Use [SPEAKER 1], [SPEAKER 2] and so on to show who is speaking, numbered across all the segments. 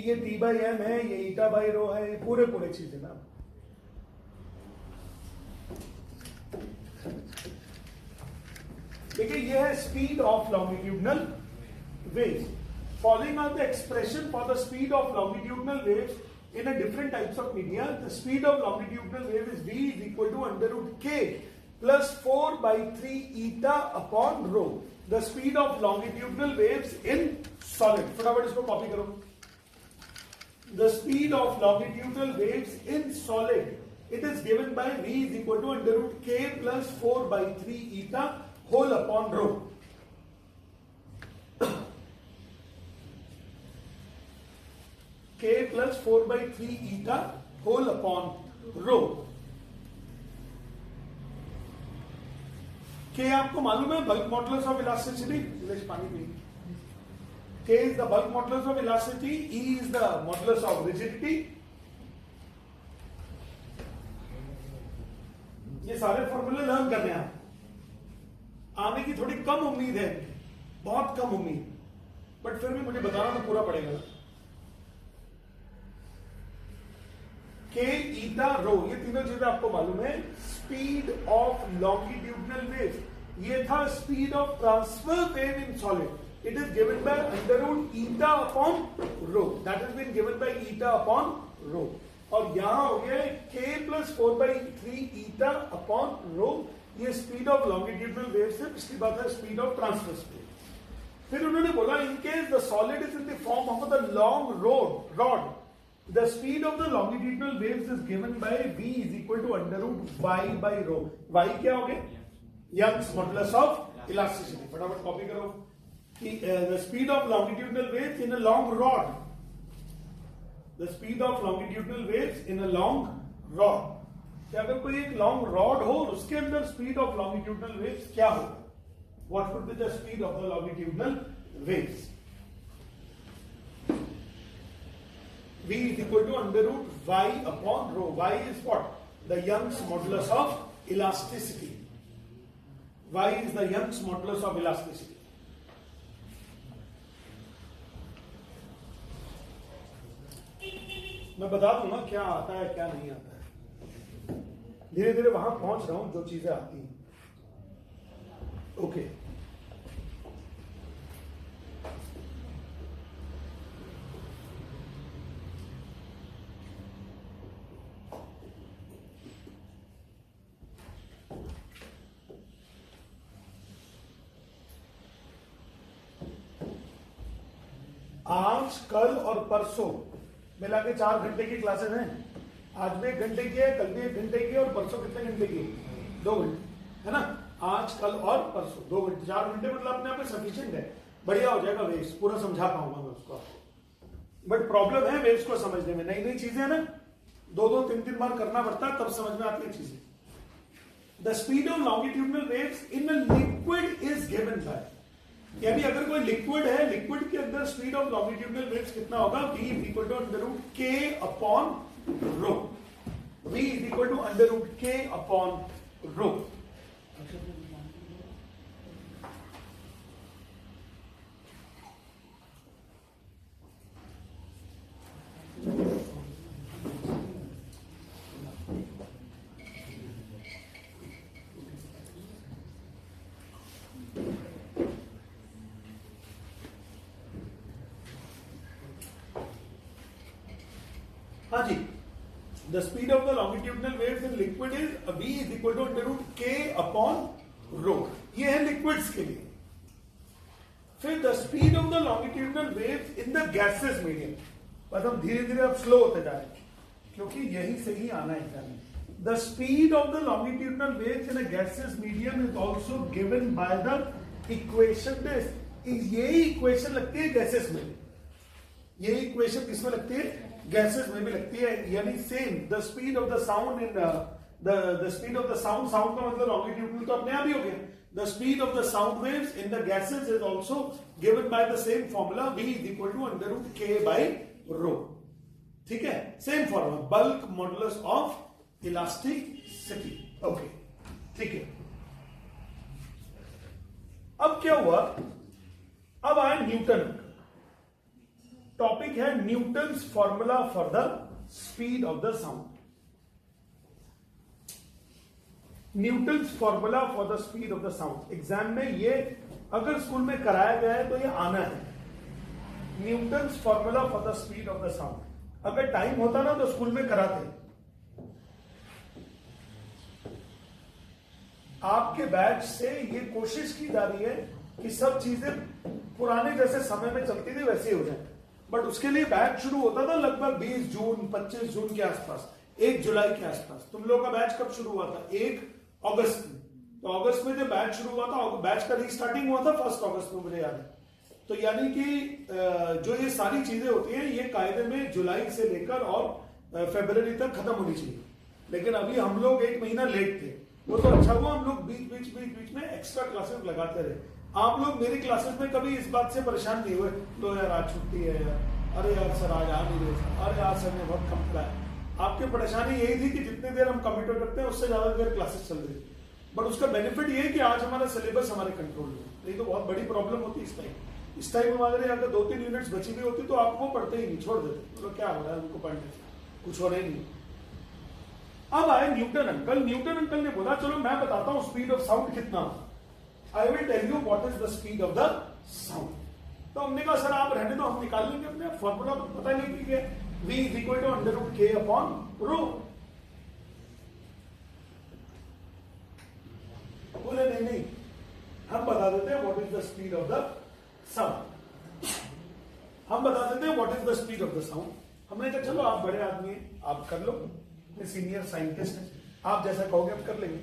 [SPEAKER 1] ये T by M है, ये ईटा बाई रो है, ये पूरे चीज है ना। देखिए ये है speed of longitudinal waves. Following are the expression for the speed of longitudinal waves in a different types of media. The speed of longitudinal wave is v is equal to under root k plus 4/3 eta upon rho. The speed of longitudinal waves in solid. फटाफट इसको copy करो। The speed of longitudinal waves in solid, it is given by v is equal to under root k plus 4/3 eta whole upon rho. K plus 4/3 eta whole upon rho. K आपको मालूम है bulk modulus of elasticity. पानी P. K is the bulk modulus of elasticity, E is the modulus of rigidity. ये सारे फॉर्मूले learn करने हैं। आने की थोड़ी कम उम्मीद है, बहुत कम उम्मीद, बट फिर भी मुझे बताना तो पूरा पड़ेगा। के ईटा रो, ये तीनों चीजें आपको मालूम है। स्पीड ऑफ लॉन्गिट्यूडनल वेव, ये था speed of transfer wave in solid. It is given by under root eta upon rho, that is been given by eta upon rho. और यहां हो गया k plus 4/3 eta upon rho. ये speed of longitudinal wave से पिछली बात है speed of transverse wave. फिर उन्होंने बोला in case the solid is in the form of the long rod, the speed of the longitudinal waves is given by v is equal to under root y by rho. y क्या हो गया? Young's modulus of elasticity. फटाफट copy करो कि the speed of longitudinal waves in a long rod, the speed of longitudinal waves in a long rod। क्या अगर कोई एक लॉन्ग रॉड हो उसके अंदर स्पीड ऑफ लॉन्गिट्यूडनल वेव्स क्या हो? What would be the speed of the longitudinal waves? v is equal to under root y upon rho। y is what? The Young's modulus of elasticity। y is the Young's modulus of elasticity। मैं बता दूंगा क्या आता है क्या नहीं आता है, धीरे धीरे वहां पहुंच रहा हूं जो चीजें आती हैं। ओके, आज कल और परसों मिला के 4 घंटे की क्लासेस हैं। आज भी 1 घंटे की है, कल भी 1 घंटे की है, और परसों कितने घंटे की? 2 घंटे, है ना। आज कल और परसों 2 घंटे, 4 घंटे मतलब अपने आप में सफिशिएंट है। बढ़िया हो जाएगा वेव्स, पूरा समझा पाऊंगा मैं उसको आपको। बट प्रॉब्लम है वेव्स को समझने में, नई नई चीजें है ना, 2-2, 3-3 बार करना पड़ता है तब समझ में आती है चीजें। The speed of longitudinal waves in a liquid is given bye, यानी अगर कोई लिक्विड है, लिक्विड के अंदर स्पीड ऑफ लॉन्गिट्यूडनल वेव्स कितना होगा? v is equal to under root k upon rho. v is equal to under root k upon rho. हाँ जी, the speed of the longitudinal waves in liquid is v is equal to under root k upon rho. ये है liquids के लिए। फिर the speed of the longitudinal waves in the gases medium, बस हम धीरे धीरे अब स्लो होते जा रहे हैं क्योंकि यहीं से ही आना है एग्जाम में। The speed of the longitudinal waves in a gases medium is also given by the equation this. यही इक्वेशन लगती है गैसेस में, यही इक्वेशन किसमें लगती है? गैसेस में भी लगती है। यानी same the speed of the sound in the speed of the sound, sound का मतलब लॉन्गिट्यूडनल तो अपने आप ही हो गया। The speed of the sound waves in the gases is also given by the same formula v is equal to under root k by rho. ठीक है, same formula, bulk modulus of elasticity. Okay, ठीक है। अब क्या हुआ? अब आए Newton. Topic है Newton's formula for the speed of the sound. Newton's formula for the speed of the sound. Exam में ये अगर स्कूल में कराया गया है तो ये आना है, Newton's formula for the speed of the sound. अगर टाइम होता ना तो स्कूल में कराते। आपके बैच से ये कोशिश की जा रही है कि सब चीजें पुराने जैसे समय में चलती थी वैसे ही हो जाए, बट उसके लिए बैच शुरू होता था लगभग 20 जून 25 जून के आसपास, 1 जुलाई के आसपास। तुम लोगों का बैच कब शुरू हुआ था? 1 अगस्त में। तो अगस्त में जब बैच शुरू हुआ था, बैच का रीस्टार्टिंग हुआ था 1 अगस्त में, मुझे याद है। तो यानी कि जो ये सारी चीजें होती हैं ये कायदे में जुलाई से लेकर और फरवरी तक खत्म होनी चाहिए, लेकिन अभी हम लोग 1 महीना लेट थे। वो तो अच्छा हुआ हम लोग बीच में एक्स्ट्रा क्लासेस लगाते रहे। आप लोग मेरी क्लासेस में कभी इस बात से परेशान नहीं हुए, तो यार आज छुट्टी है यार, अरे यार सर आज आ नहीं रहे, अरे यार सर ने बहुत कम पढ़ाया। आपकी परेशानी यही थी कि जितनी देर हम कंप्यूटर करते हैं उससे ज्यादा देर क्लासेस चल रही, बट उसका बेनिफिट ये है कि आज हमारा सिलेबस हमारे कंट्रोल में। नहीं तो बहुत बड़ी प्रॉब्लम होती इस टाइम। इस टाइम हमारे अगर 2-3 यूनिट्स बची हुई होती तो आप वो पढ़ते ही नहीं, छोड़ देते। तो क्या हो रहा है उनको पढ़ने से, कुछ हो रहा ही नहीं। अब आए न्यूटन अंकल। न्यूटन अंकल ने बोला चलो मैं बताता हूं स्पीड ऑफ साउंड कितना। I will tell you what is the speed of the sound. तो हमने कहा सर आप रहने दो, हम निकाल लेंगे, अपने फॉर्मूला तो पता नहीं कि v is equal to √k upon rho. बोले नहीं हम बता देते हैं what is the speed of the sound. हम बता देते हैं what is the speed of the sound. हमने कहा चलो आप बड़े आदमी हैं, आप कर लो, सीनियर साइंटिस्ट हैं, आप जैसा कहोगे हम कर लेंगे।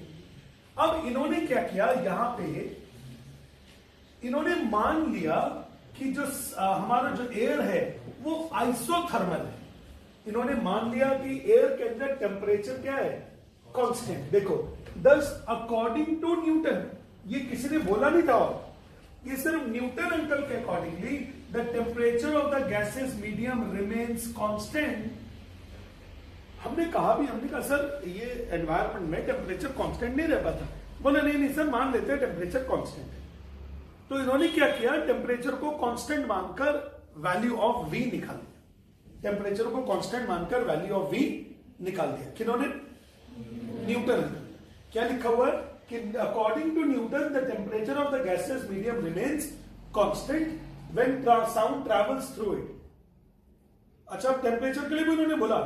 [SPEAKER 1] अब इन्होंने क्या किया, यहां पे इन्होंने मान लिया कि जो हमारा जो एयर है वो आइसोथर्मल है। इन्होंने मान लिया कि एयर के अंदर टेम्परेचर क्या है, कांस्टेंट। देखो दस अकॉर्डिंग टू न्यूटन, ये किसी ने बोला नहीं था, ये सिर्फ न्यूटन अंकल के accordingly the temperature of the gases medium remains constant. हमने कहा सर ये एनवायरमेंट में टेम्परेचर कांस्टेंट नहीं रह पाता। बोले नहीं सर मान लेते हैं टेम्परेचर कांस्टेंट है। तो इन्होंने क्या किया, टेम्परेचर को कांस्टेंट मानकर वैल्यू ऑफ v निकाल दिया। टेम्परेचर को कांस्टेंट मानकर वैल्यू ऑफ v निकाल दिया किन्होंने, न्यूटन। क्या लिखा हुआ है कि according to Newton the temperature of the gases medium remains constant when sound travels through it. अच्छा टेम्परेचर के लिए भी उन्होंने बोला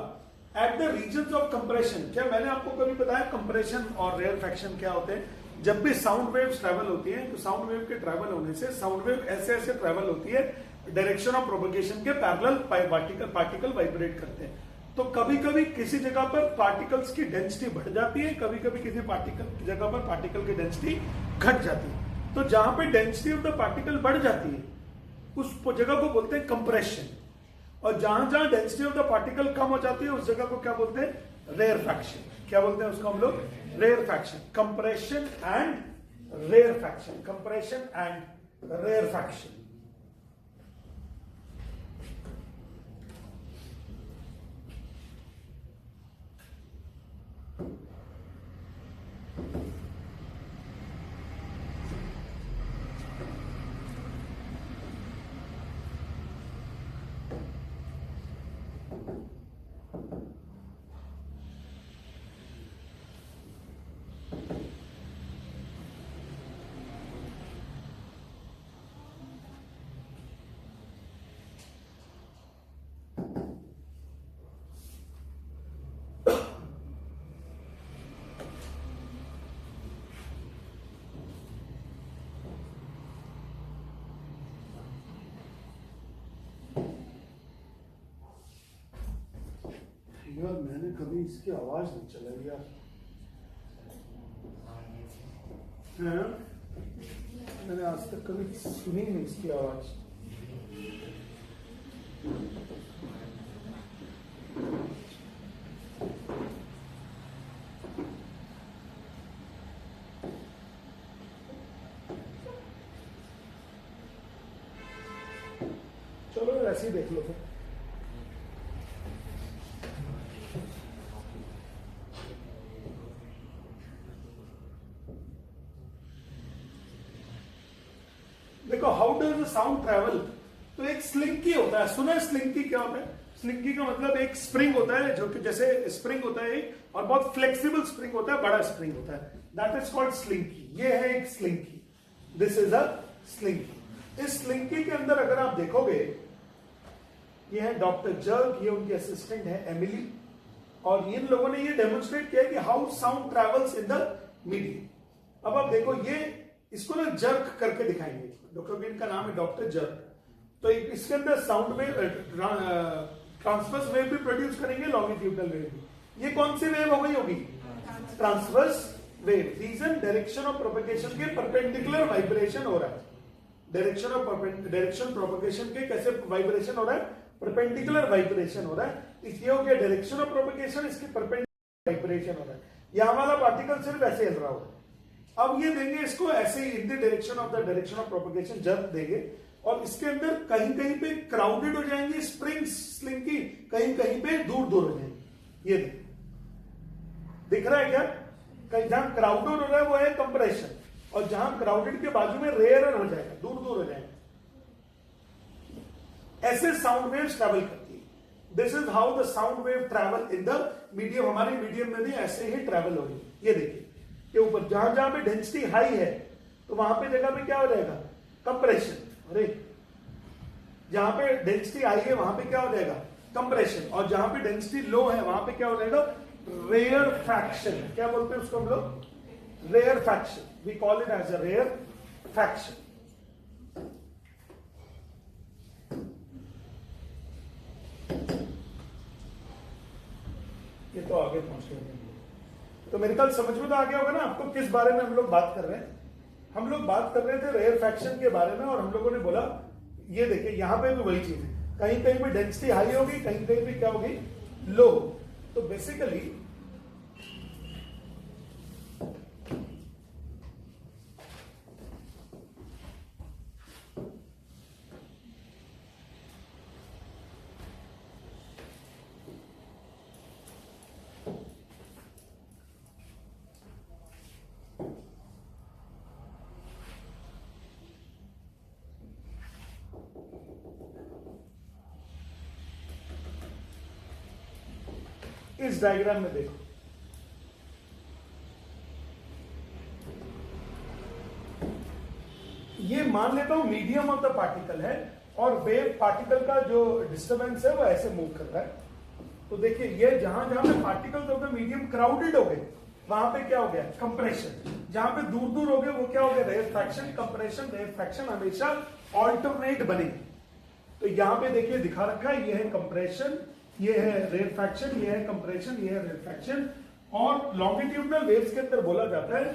[SPEAKER 1] at the reasons of compression. क्या मैंने आपको कभी बताया कंप्रेशन और रेयरफैक्शन क्या होते हैं? जब भी साउंड वेव्स ट्रैवल होती हैं तो साउंड वेव के ट्रैवल होने से साउंड वेव ऐसे ट्रैवल होती है डायरेक्शन ऑफ प्रोपगेशन के पैरेलल, पार्टिकल वाइब्रेट करते हैं। तो कभी कभी किसी जगह पर पार्टिकल्स की डेंसिटी बढ़ जाती है, कभी कभी किसी जगह पर पार्टिकल की डेंसिटी घट जाती है। तो जहां पे डेंसिटी ऑफ द पार्टिकल बढ़ जाती है उस जगह को बोलते हैं कंप्रेशन, और जहां जहां डेंसिटी ऑफ द पार्टिकल कम हो जाती है उस जगह को क्या बोलते हैं, रेयरफैक्शन। क्या बोलते हैं उसको हम लोग, rarefaction. Compression and rarefaction, compression and rarefaction. यार मैंने कभी इसकी आवाज नहीं चलाई यार, मैंने आज तक कभी सुनी नहीं इसकी आवाज। चलो ऐसे ही देख लो फिर। देखो how does the sound travel, तो एक स्लिंकी होता है, सुना है स्लिंकी क्या होता है? स्लिंकी का मतलब एक स्प्रिंग होता है जो कि जैसे स्प्रिंग होता है और बहुत फ्लेक्सिबल स्प्रिंग होता है, बड़ा स्प्रिंग होता है, दैट इज कॉल्ड स्लिंकी। ये है एक slinky, this is a slinky. इस स्लिंकी के अंदर अगर आप देखोगे, ये है डॉक्टर जर्ग, ये उनकी असिस्टेंट है एमिली, और इन लोगों ने ये डेमोन्स्ट्रेट किया कि how sound travels in the medium. अब आप देखो, ये इसको ना जर्क करके दिखाएंगे, डॉक्टर इनका नाम है डॉक्टर जर्क। तो इसके अंदर साउंड वेव, ट्रांसवर्स वेव भी प्रोड्यूस करेंगे, लॉन्गिट्यूडनल वेव भी। ये कौन सी वेव हो गई होगी? Transverse wave. Reason, direction of propagation के परपेंडिकुलर वाइब्रेशन हो रहा है। डायरेक्शन प्रोपगेशन के कैसे वाइब्रेशन हो रहा है? परपेंडिकुलर वाइब्रेशन हो रहा है। इसलिए हो गया डायरेक्शन ऑफ प्रोपगेशन, इसके परपेंडिकुलर वाइब्रेशन हो रहा है। यहां वाला पार्टिकल सिर्फ ऐसे हिल रहा होगा। अब ये देंगे इसको ऐसे ही, in the direction of the direction of propagation jerk देंगे, और इसके अंदर कहीं कहीं पे क्राउडेड हो जाएंगे स्प्रिंग्स स्लिंकी, कहीं कहीं पे दूर दूर हो जाएंगे। ये दिख रहा है क्या? कहीं जहां क्राउडेड हो रहा है वो है कंप्रेशन, और जहां क्राउडेड के बाजू में रेयर हो जाएगा, दूर दूर हो जाएगा। ऐसे साउंड वेव्स ट्रैवल करती है। This is how the sound wave travel in the medium. हमारे मीडियम में भी ऐसे ही ट्रैवल हो रही है। ये देखिए के ऊपर जहां जहां पे डेंसिटी हाई है तो वहां पे जगह पे क्या हो जाएगा? कंप्रेशन। अरे जहां पे डेंसिटी हाई है वहां पे क्या हो जाएगा? कंप्रेशन। और जहां पे डेंसिटी लो है वहां पे क्या हो जाएगा? Rarefaction. क्या बोलते हैं उसको हम लोग? Rarefaction. We call it as a rarefaction. ये तो आगे पहुंच गए। तो मेरे ख्याल समझ में तो आ गया होगा ना आपको किस बारे में हम लोग बात कर रहे हैं। हम लोग बात कर रहे थे रेयर फ्रैक्शन के बारे में, और हम लोगों ने बोला ये देखिए यहां पे भी वही चीज है, कहीं कहीं पे डेंसिटी हाई होगी, कहीं कहीं पे क्या होगी? लो। तो बेसिकली इस डायग्राम में देखो, ये मान लेता हूं मीडियम ऑफ द पार्टिकल है, और वेव पार्टिकल का जो डिस्टरबेंस है वो ऐसे मूव कर रहा है। तो देखिए ये जहां जहां पे particles of the medium crowded हो गए वहां पे क्या हो गया? कंप्रेशन। जहां पे दूर दूर हो गए वो क्या हो गया? Rarefaction. Compression rarefaction हमेशा ऑल्टरनेट बनेगी। तो यहां पे देखिए दिखा रखा है, ये है कंप्रेशन, ये है रेयर फ्रैक्शन, ये है कंप्रेशन, ये है रेयर फ्रैक्शन। और लॉन्गिट्यूडनल वेव्स के अंदर बोला जाता है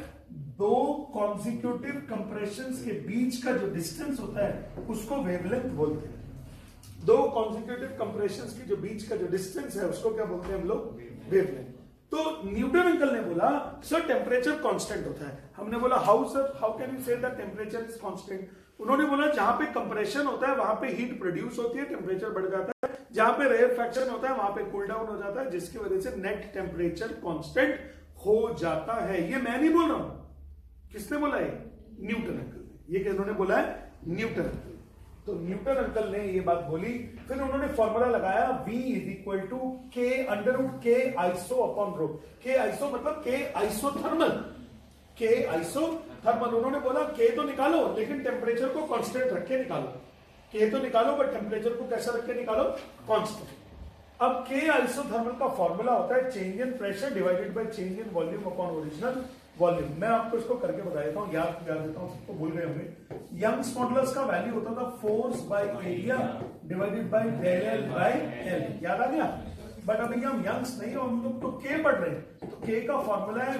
[SPEAKER 1] दो कॉन्सिक्यूटिव कंप्रेशंस के बीच का जो डिस्टेंस होता है उसको वेवलेंथ बोलते हैं। दो कॉन्सिक्यूटिव कंप्रेशंस की जो बीच का जो डिस्टेंस है उसको क्या बोलते हैं हम लोग? वेवलेंथ। तो न्यूटन अंकल ने बोला सर टेम्परेचर कांस्टेंट होता है। हमने बोला how sir, how can you say that temperature is constant? उन्होंने बोला जहां पे कंप्रेशन होता है वहां पे हीट प्रोड्यूस होती है, टेम्परेचर बढ़ जाता है। जहां पे रेयर फ्रैक्शन होता है वहां पे कूल डाउन हो जाता है, जिसकी वजह से नेट टेम्परेचर कांस्टेंट हो जाता है। ये मैं नहीं बोल रहा हूं, किसने बोला है? न्यूटन अंकल ने। ये इन्होंने बोला है न्यूटन अंकल। तो न्यूटन अंकल ने ये बात बोली, फिर उन्होंने फॉर्मूला लगाया V is equal to K under root K iso upon rho. K iso मतलब K आइसोथर्मल। K isothermal. उन्होंने बोला K तो निकालो लेकिन टेम्परेचर को कांस्टेंट रख के निकालो। K तो निकालो बट टेम्परेचर को कैसा रख के निकालो? कांस्टेंट। अब K आइसोथर्मल का फॉर्मूला होता है change in pressure divided by change in volume upon original volume. मैं आपको इसको करके बता देता हूं, याद देता हूं, सबको भूल गए होंगे। यंग्स मॉडुलस का वैल्यू होता था force by area divided by del L by L. याद आ गया? बट अभी हम यंग्स नहीं, हम लोग तो K पढ़ रहे हैं। तो K का फॉर्मूला है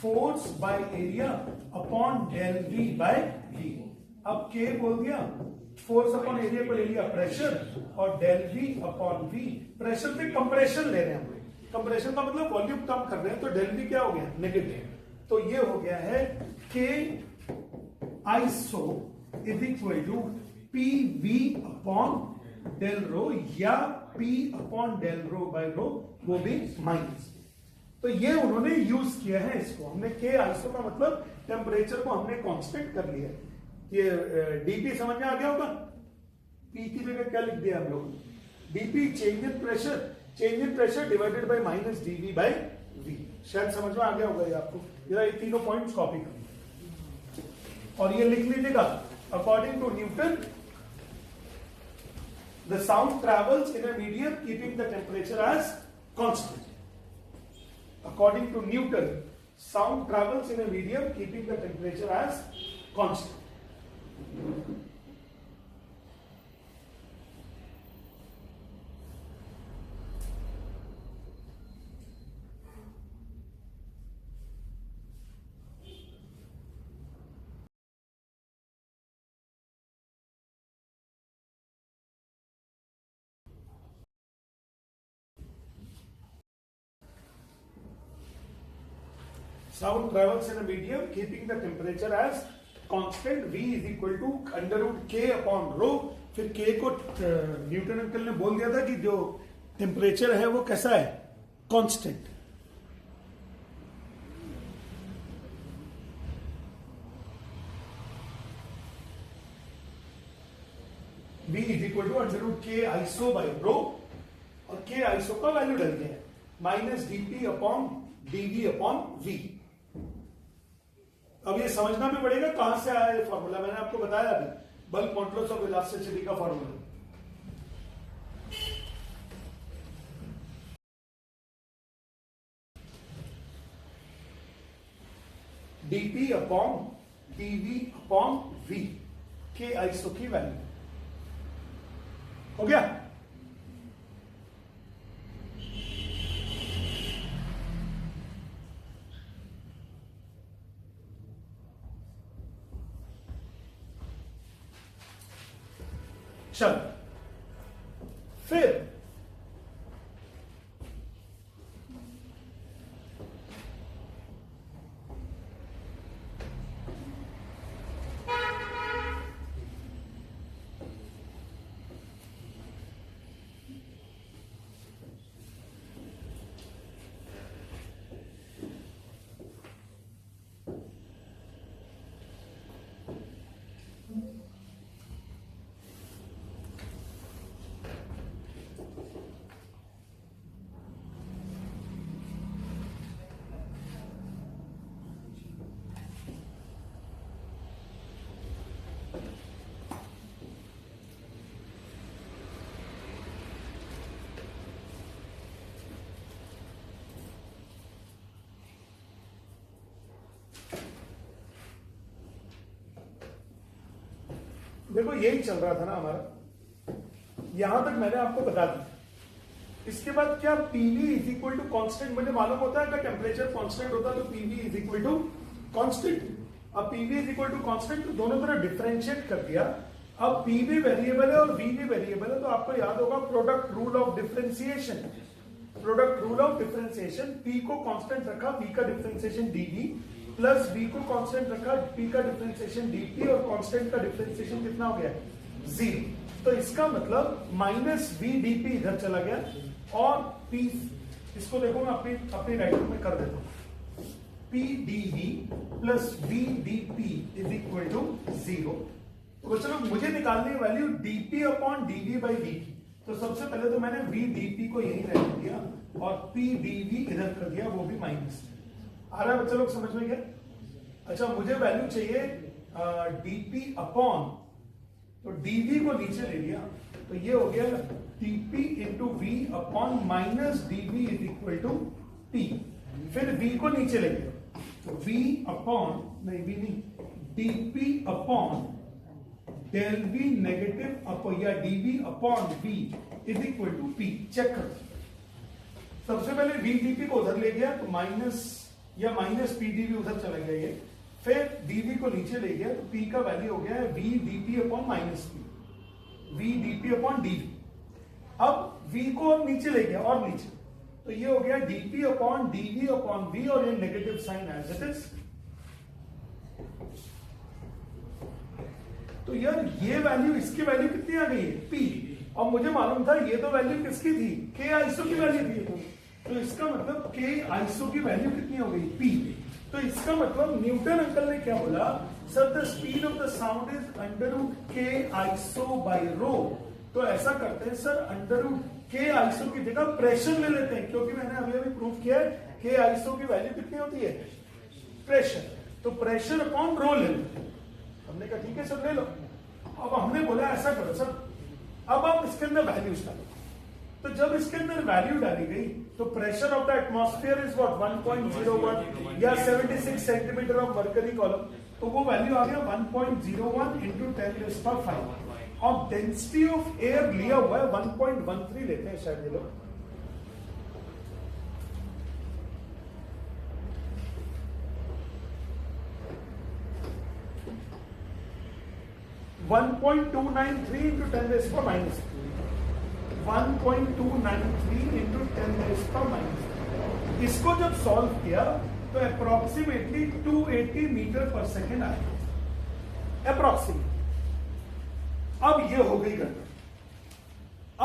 [SPEAKER 1] force by area upon del V by V। अब K बोल दिया, फोर्स अपॉन एरिया को ले लिया प्रेशर, और del V upon V। Pressure पे कंप्रेशन ले रहे हैं हम। कंप्रेशन का मतलब वॉल्यूम कम कर रहे हैं, तो डेल V क्या हो गया? नेगेटिव। तो ये हो गया है K iso is equal to PV upon del rho, या P upon del rho by rho, वो भी माइनस। तो ये उन्होंने यूज किया है इसको। हमने K आइसो का मतलब टेम्परेचर को हमने कांस्टेंट कर लिया। ये डीपी समझ में आ गया होगा? P की जगह क्या लिख दिया हम लोग? dP change in pressure divided by minus dV by V। शायद समझ में आ गया होगा ये आपको। ये तीनों पॉइंट्स कॉपी कर और ये लिख लीजिएगा। According to Newton the sound travels in a medium keeping the temperature as constant. According to Newton, sound travels in a medium keeping the temperature as constant. Sound travels in a medium keeping the temperature as constant. V is equal to under root K upon rho. फिर K को Newton uncle ने बोल दिया था कि जो temperature है वो कैसा है? Constant. V is equal to under root K iso by rho और K iso का वैल्यू डल गया है minus dP upon dV upon V। अब ये समझना भी पड़ेगा कहां से आया ये फॉर्मूला। मैंने आपको बताया अभी बल्क मॉडुलस ऑफ इलास्टिसिटी का formula. dP upon dV upon V के आइसो की वैल्यू हो गया। चल फिर देखो यही चल रहा था ना हमारा, यहां तक मैंने आपको बता दिया। इसके बाद क्या PV is equal to constant मुझे मालूम होता है, अगर टेम्परेचर कांस्टेंट होता तो PV is equal to constant. अब PV is equal to constant तो दोनों तरफ डिफरेंशिएट कर दिया। अब पीवी वेरिएबल है और वी भी वेरिएबल है, तो आपको याद होगा product rule of differentiation. Product rule of differentiation, P को कांस्टेंट रखा, पी का डिफरेंशिएशन डीवी, प्लस वी को कांस्टेंट रखा, पी का डिफरेंशिएशन डीपी, और कांस्टेंट का डिफरेंशिएशन कितना हो गया? 0। तो इसका मतलब माइनस वी डीपी इधर चला गया और पी, इसको देखो मैं अपनी राइटिंग में कर देता हूं, P dV plus V dP is equal to 0। तो चलो मुझे निकालनी है value dP upon dV by V की। तो सबसे पहले तो मैंने वी डीपी को यही रख दिया और पी डीवी इधर कर दिया, वो भी माइनस। आ रहा है बच्चा लोग समझ में क्या? अच्छा मुझे वैल्यू चाहिए डीपी अपॉन, तो डीवी को नीचे ले लिया तो ये हो गया DP into V upon minus DV is equal to P. फिर वी को नीचे ले गया तो वी अपॉन, नहीं वी नहीं, DP upon del V negative upon या DV upon V is equal to P. Check कर, सबसे पहले वी डीपी को उधर ले गया तो माइनस या माइनस पी डीवी उधर चला गया ये, फिर डीवी को नीचे ले गया तो पी का वैल्यू हो गया है V dP upon minus P, V dP upon dV. अब वी को नीचे ले गया और नीचे, तो ये हो गया dP upon DV upon V, और ये negative sign as it is. तो यार ये वैल्यू, इसकी वैल्यू कितनी आ गई है? पी। और मुझे मालूम था ये तो वैल्यू किसकी थी? के आइसो की वैल्यू थी। तो इसका मतलब के आइसो की वैल्यू कितनी हो गई? पी। तो इसका मतलब न्यूटन अंकल ने क्या बोला, sir the speed of the sound is √k iso by rho. तो ऐसा करते हैं सर, √k आइसो की जगह प्रेशर ले लेते हैं, क्योंकि मैंने अभी प्रूव किया है k आइसो की वैल्यू कितनी होती है, प्रेशर। तो प्रेशर अपॉन रो ले लेते हैं। हमने कहा ठीक है सर ले लो। अब हमने बोला ऐसा करो सर, अब आप इसके अंदर वैल्यूज डालो। तो जब इसके अंदर वैल्यू डाली गई तो pressure of the atmosphere is what 1.01 या 76 सेंटीमीटर ऑफ मर्करी कॉलम। तो वो वैल्यू आ गया 1.01 इंटू 10⁵ और डेंसिटी ऑफ एयर लिया हुआ है 1.13 लेते हैं शायद ये लोग। (1.293 into 10⁻⁻3) 1.293 into 10⁻⁻3। इसको जब सॉल्व किया तो अप्रोक्सीमेटली 280 मीटर पर सेकेंड आया अप्रोक्सीमेट। अब ये हो गई गणना।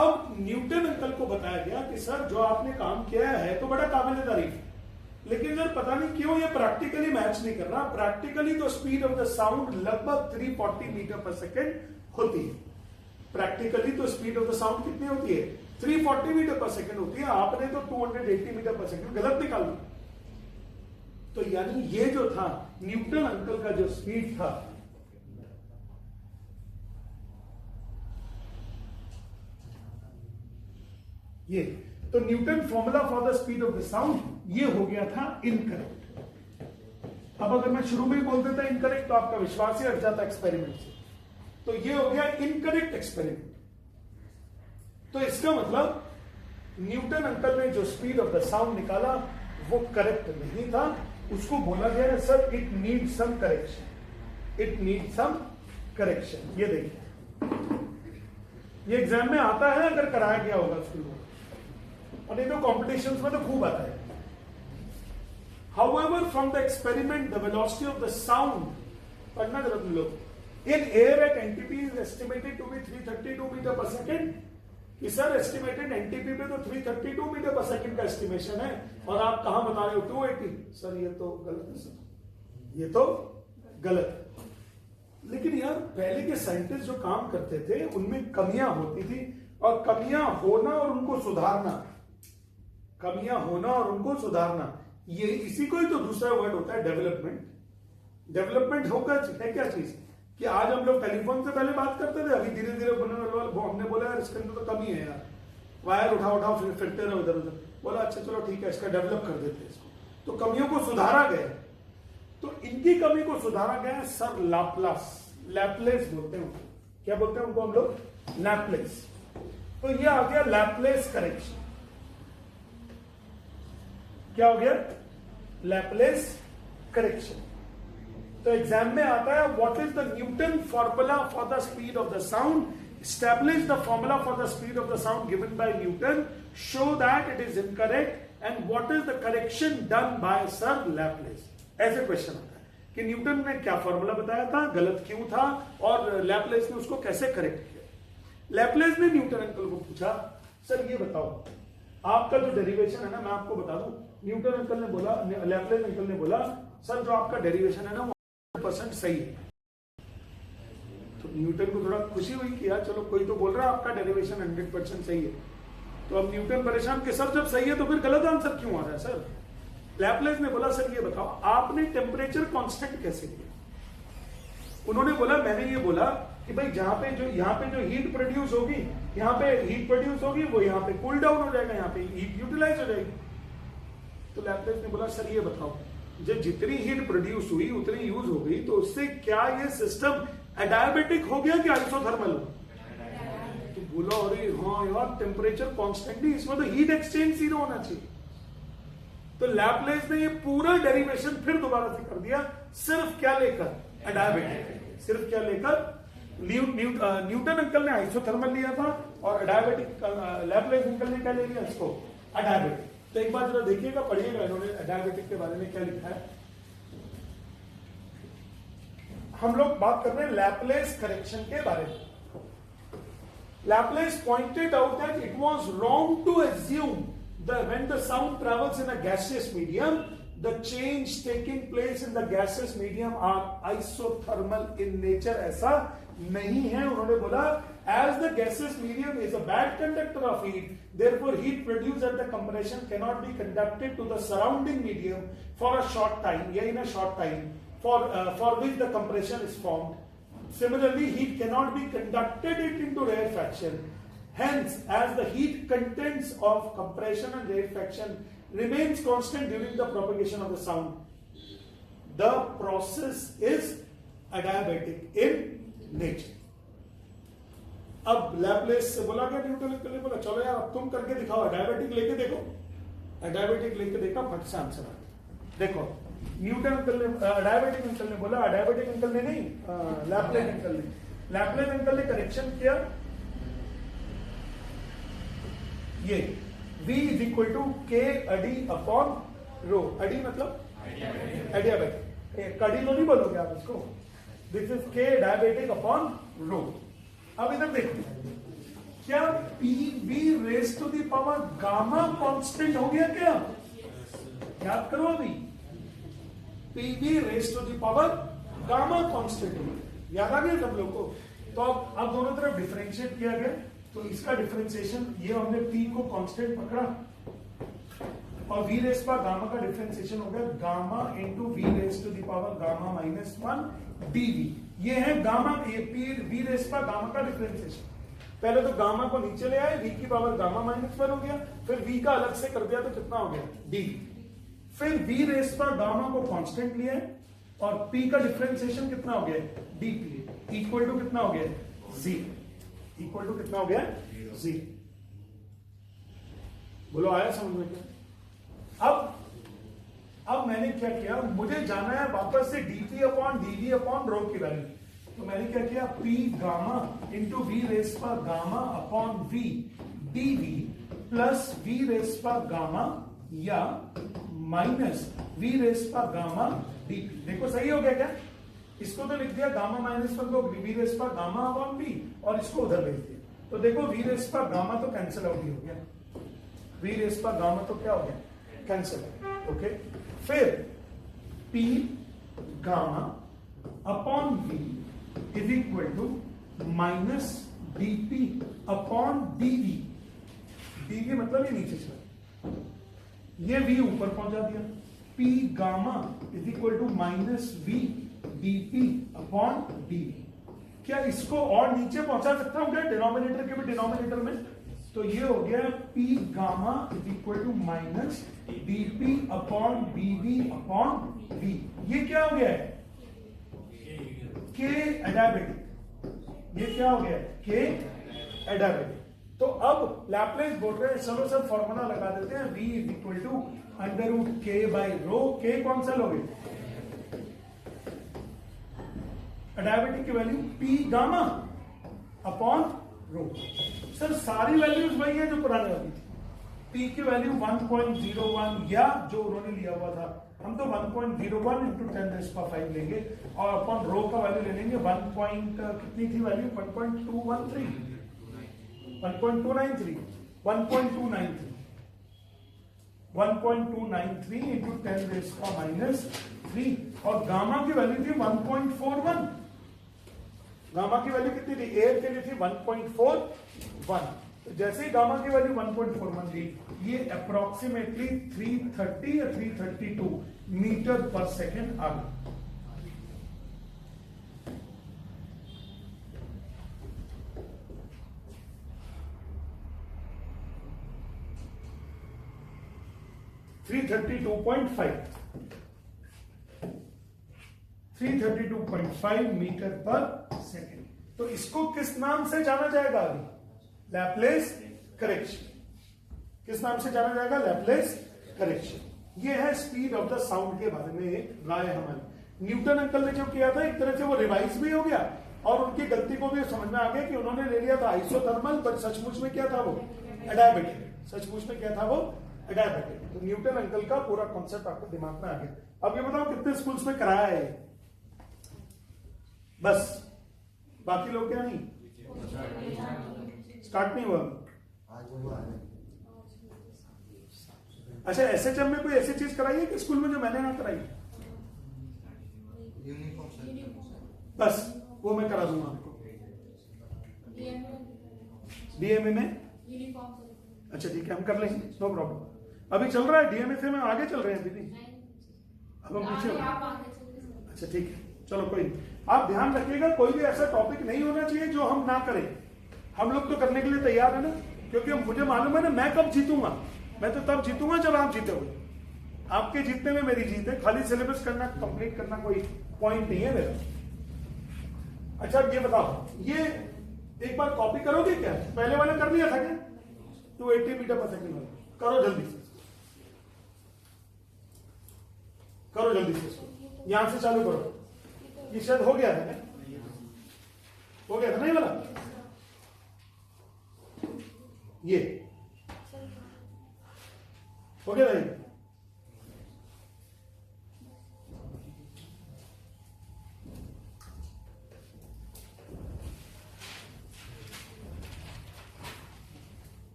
[SPEAKER 1] अब न्यूटन अंकल को बताया गया कि सर जो आपने काम किया है तो बड़ा काबिल तारीफ है, लेकिन सर पता नहीं क्यों ये प्रैक्टिकली मैच नहीं कर रहा। प्रैक्टिकली तो स्पीड ऑफ द साउंड लगभग 340 मीटर पर सेकेंड होती है। प्रैक्टिकली तो स्पीड ऑफ द साउंड कितनी होती है, 340 मीटर पर सेकेंड होती है। आपने तो 280 मीटर पर सेकेंड गलत निकाल दी। तो यानी ये जो था न्यूटन अंकल का जो स्पीड था, ये तो Newton formula for the speed of the sound ये हो गया था इनकरेक्ट। अब अगर मैं शुरू में ही बोल देता इनकरेक्ट तो आपका विश्वास ही हट जाता एक्सपेरिमेंट से। तो ये हो गया इनकरेक्ट एक्सपेरिमेंट। तो इसका मतलब न्यूटन अंकल ने जो स्पीड ऑफ द साउंड निकाला वो करेक्ट नहीं था। उसको बोला गया है sir it need some correction, it need some correction. ये देखिए ये एग्जाम में आता है अगर कराया गया होगा स्कूल में, और ये तो कॉम्पिटिशंस में तो खूब आता है। However, from the experiment, the velocity of the sound, पढ़ना जरा तुम लोग, in air at NTP is estimated to be 332 metre पर सेकेंड। कि सर एस्टिमेटेड एनटीपी पे तो 332 मीटर पर सेकेंड का एस्टिमेशन है और आप कहां बता रहे हो 280। सर ये तो गलत है, सर ये तो गलत है। लेकिन यार पहले के साइंटिस्ट जो काम करते थे उनमें कमियां होती थी, और कमियां होना और उनको सुधारना, कमियां होना और उनको सुधारना, ये इसी को ही तो दूसरा वर्ड होता है डेवलपमेंट। डेवलपमेंट होगा है क्या चीज कि आज हम लोग टेलीफोन से पहले बात करते थे, अभी धीरे धीरे हमने बोला यार इसके अंदर तो कमी है यार, वायर उठाओ फिर फिरते रहो इधर उधर, बोला अच्छा चलो ठीक है इसका डेवलप कर देते हैं इसको। तो कमियों को सुधारा गया। तो इनकी कमी को सुधारा गया सर लाप्लास, लैपलेस बोलते हैं, क्या बोलते हैं उनको हम लोग, लैपलेस। तो ये आ गया लैपलेस करेक्शन। क्या हो गया, लैपलेस करेक्शन। तो एग्जाम में आता है what is the Newton formula for the speed of the sound, establish the formula for the speed of the sound given by Newton, show that it is incorrect, and what is the correction done by Sir Laplace। ऐसे question आता है कि Newton ने क्या formula बताया था, गलत क्यों था, और लैपलेस ने उसको कैसे करेक्ट किया। लैपलेस ने न्यूटन अंकल को पूछा सर ये बताओ आपका जो डेरिवेशन है ना, मैं आपको बता दूं, न्यूटन अंकल ने बोला, लैपलेस अंकल ने बोला सर जो आपका डेरिवेशन है ना 100% सही है। तो न्यूटन को थोड़ा खुशी हुई कि यार चलो कोई तो बोल रहा है आपका डेरिवेशन 100% सही है। तो अब न्यूटन परेशान कि सर जब सही है तो फिर गलत आंसर क्यों आ रहा है सर। लैपलेस ने बोला सर ये बताओ आपने टेम्परेचर कांस्टेंट कैसे लिया। उन्होंने बोला मैंने ये बोला कि भाई यहाँ पे जो हीट प्रोड्यूस होगी, यहाँ पे हीट प्रोड्यूस होगी, वो यहाँ पे कूल डाउन हो जाएगा, यहाँ पे हीट यूटिलाइज हो जाएगी। तो लैपलेस ने बोला सर ये बताओ जब जितनी हीट प्रोड्यूस हुई उतनी यूज हो गई, तो उससे क्या ये सिस्टम एडायबेटिक हो गया कि आइसोथर्मल हो। तो बोला अरे हाँ यार टेम्परेचर कॉन्स्टेंटली, इसमें तो हीट एक्सचेंज जीरो होना चाहिए। तो लैपलेस ने ये पूरा डेरिवेशन फिर दोबारा से कर दिया, सिर्फ क्या लेकर, एडायबेटिक। सिर्फ क्या लेकर, न्यूटन अंकल ने आइसोथर्मल लिया था और एडायबेटिक लैपलेस अंकल ने क्या ले लिया, इसको एडायबेटिक। तो एक बार जरा देखिएगा, पढ़िएगा इन्होंने एडायबेटिक के बारे में क्या लिखा है। हम लोग बात कर रहे हैं लैपलेस करेक्शन के बारे में। Laplace pointed out that it was wrong to assume that when the sound travels in a gaseous medium, the change taking place in the gaseous medium are isothermal in nature. ऐसा नहीं है. उन्होंने बोला as the gaseous medium is a bad conductor of heat, therefore heat produced at the compression cannot be conducted to the surrounding medium for a short time, in a short time for which the compression is formed. Similarly, heat cannot be conducted into rarefaction. Hence, as the heat contents of compression and rarefaction remains constant during the propagation of the sound, the process is adiabatic in nature. अब Laplace से बोला गया, Newton uncle ने बोला चलो यार अब तुम करके दिखाओ, एडियाबेटिक लेके देखो. एडियाबेटिक लेके देखा, फट से आंसर आ गया. देखो न्यूटन अंकल ने, एडियाबेटिक अंकल ने बोला, एडियाबेटिक अंकल ने नहीं, लैपलेस अंकल ने. लैपलेस अंकल ने करेक्शन किया, ये V इज इक्वल टू के अडी अपॉन रो. अडी मतलब एडियाबेटिक. कड़ी तो नहीं बोलोगे आप इसको. This is K adiabatic upon rho. अब इधर देखो, क्या P raise to the power gamma constant हो गया क्या? याद करो अभी, P raise to the power gamma constant हो गया. याद आ गया सब लोग को? तो अब दोनों तरफ डिफरेंशिएट किया गया. तो इसका डिफरेंशिएशन, ये हमने पी को कांस्टेंट पकड़ा और वी रेस पर गामा का डिफरेंशिएशन हो गया gamma into V raise to the power gamma minus 1 dV. ये है गामा, ये पी वी रेस पर गामा का डिफरेंशिएशन. पहले तो गामा को नीचे ले आए, वी की पावर गामा माइनस 1 हो गया, फिर वी का अलग से कर दिया तो कितना हो गया? डी. फिर वी रेस पर गामा को कांस्टेंट लिया और पी का डिफरेंशिएशन कितना हो गया? डीपी इक्वल टू कितना हो गया? जी. इक्वल टू कितना हो गया? जी. बोलो आया समझ में? क्या अब मैंने क्या किया, मुझे जाना है वापस से DP upon DV upon rho की वैल्यू. तो मैंने क्या किया, P gamma into V raise पर gamma upon V DV plus V raise पर गामा या माइनस वी रेस पर गामा डीपी. देखो सही हो गया क्या? इसको तो लिख दिया गामा माइनस 1 को वी रेस पर गामा अपॉन वी और इसको उधर भेज दिया. तो देखो वी रेस पर गामा तो कैंसिल आउट ही हो गया. वी रेस पर गामा तो क्या हो गया? कैंसिल. ओके. फिर P gamma upon V is equal to minus dP upon dV. DV मतलब ये नीचे चला, ये वी ऊपर पहुंचा दिया. P gamma is equal to minus V dP upon dV. क्या इसको और नीचे पहुंचा सकता हूं क्या? डिनोमिनेटर के भी डिनोमिनेटर में. तो ये हो गया P gamma is equal to minus dP upon DV upon V. ये क्या हो गया है? के एडियाबेटिक. ये क्या हो गया? के एडियाबेटिक. तो अब लैपलेस बोल रहे हैं चलो सर फॉर्मूला लगा देते हैं. v is equal to under root K by rho. K कौन सा लोगे? एडियाबेटिक की value P gamma upon rho. Sir सारी वैल्यूज वही है जो पुराने वाली थी. पी की वैल्यू 1.01 या जो उन्होंने लिया हुआ था, हम तो 1.01 इंटू 10⁵ लेंगे और अपन रो का वैल्यू ले लेंगे 1. कितनी थी वैल्यू? 1.213 1.293 1.293 1.293 इंटू 10⁻³ और गामा की वैल्यू थी 1.41. गामा की वैल्यू कितनी थी? एयर के लिए थी 1.41. तो जैसे ही गामा की वैल्यू 1.41 थी, ये अप्रोक्सीमेटली 330 या 332 मीटर पर सेकेंड आ गई. $332.5 मीटर पर सेकेंड. तो इसको किस नाम से जाना जाएगा? अभी लैपलेस करेक्शन. किस नाम से जाना जाएगा? Laplace correction. ये है स्पीड ऑफ द साउंड के बारे में एक राय हमारी. न्यूटन अंकल ने जो किया था एक तरह से वो रिवाइज भी हो गया और उनकी गलती को भी समझ में आ गया कि उन्होंने ले लिया था आइसोथर्मल, पर सचमुच में क्या था वो? एडियाबेटिक. सचमुच में क्या था वो? एडियाबेटिक. तो न्यूटन अंकल का पूरा कॉन्सेप्ट आपको दिमाग में आ गया. अब ये बताओ कितने स्कूल्स में कराया है? बस. बाकी लोग क्या नहीं? स्टार्ट नहीं हुआ. अच्छा, एसएचएम में कोई ऐसी चीज कराई है कि स्कूल में जो मैंने ना कराई? बस वो मैं करा दूंगा आपको। डीएमए में अच्छा ठीक है, हम कर लेंगे, नो प्रॉब्लम। अभी चल रहा है डीएमए से, मैं आगे चल रहे हैं दीदी, अब हम पीछे। अच्छा ठीक है, चलो कोई नहीं। आप ध्यान रखिएगा, कोई भी ऐसा टॉपिक नहीं होना चाहिए जो हम ना करें। हम लोग तो करने के लिए तैयार है ना, क्योंकि मुझे मालूम है ना मैं कब जीतूंगा। मैं तो तब जीतूंगा जब आप जीतोगे। आपके जीतने में मेरी जीत है, खाली सिलेबस करना, कंप्लीट करना कोई पॉइंट नहीं है मेरा। अच्छा ये बताओ, ये एक बार कॉपी करोगे क्या? पहले वाले कर दिया था क्या? 280 मीटर पर सेकंड वाला करो जल्दी से, करो जल्दी से, यहां से चालू करो। ये शायद हो गया था क्या? हो गया था नहीं वाला? ये हो गया था?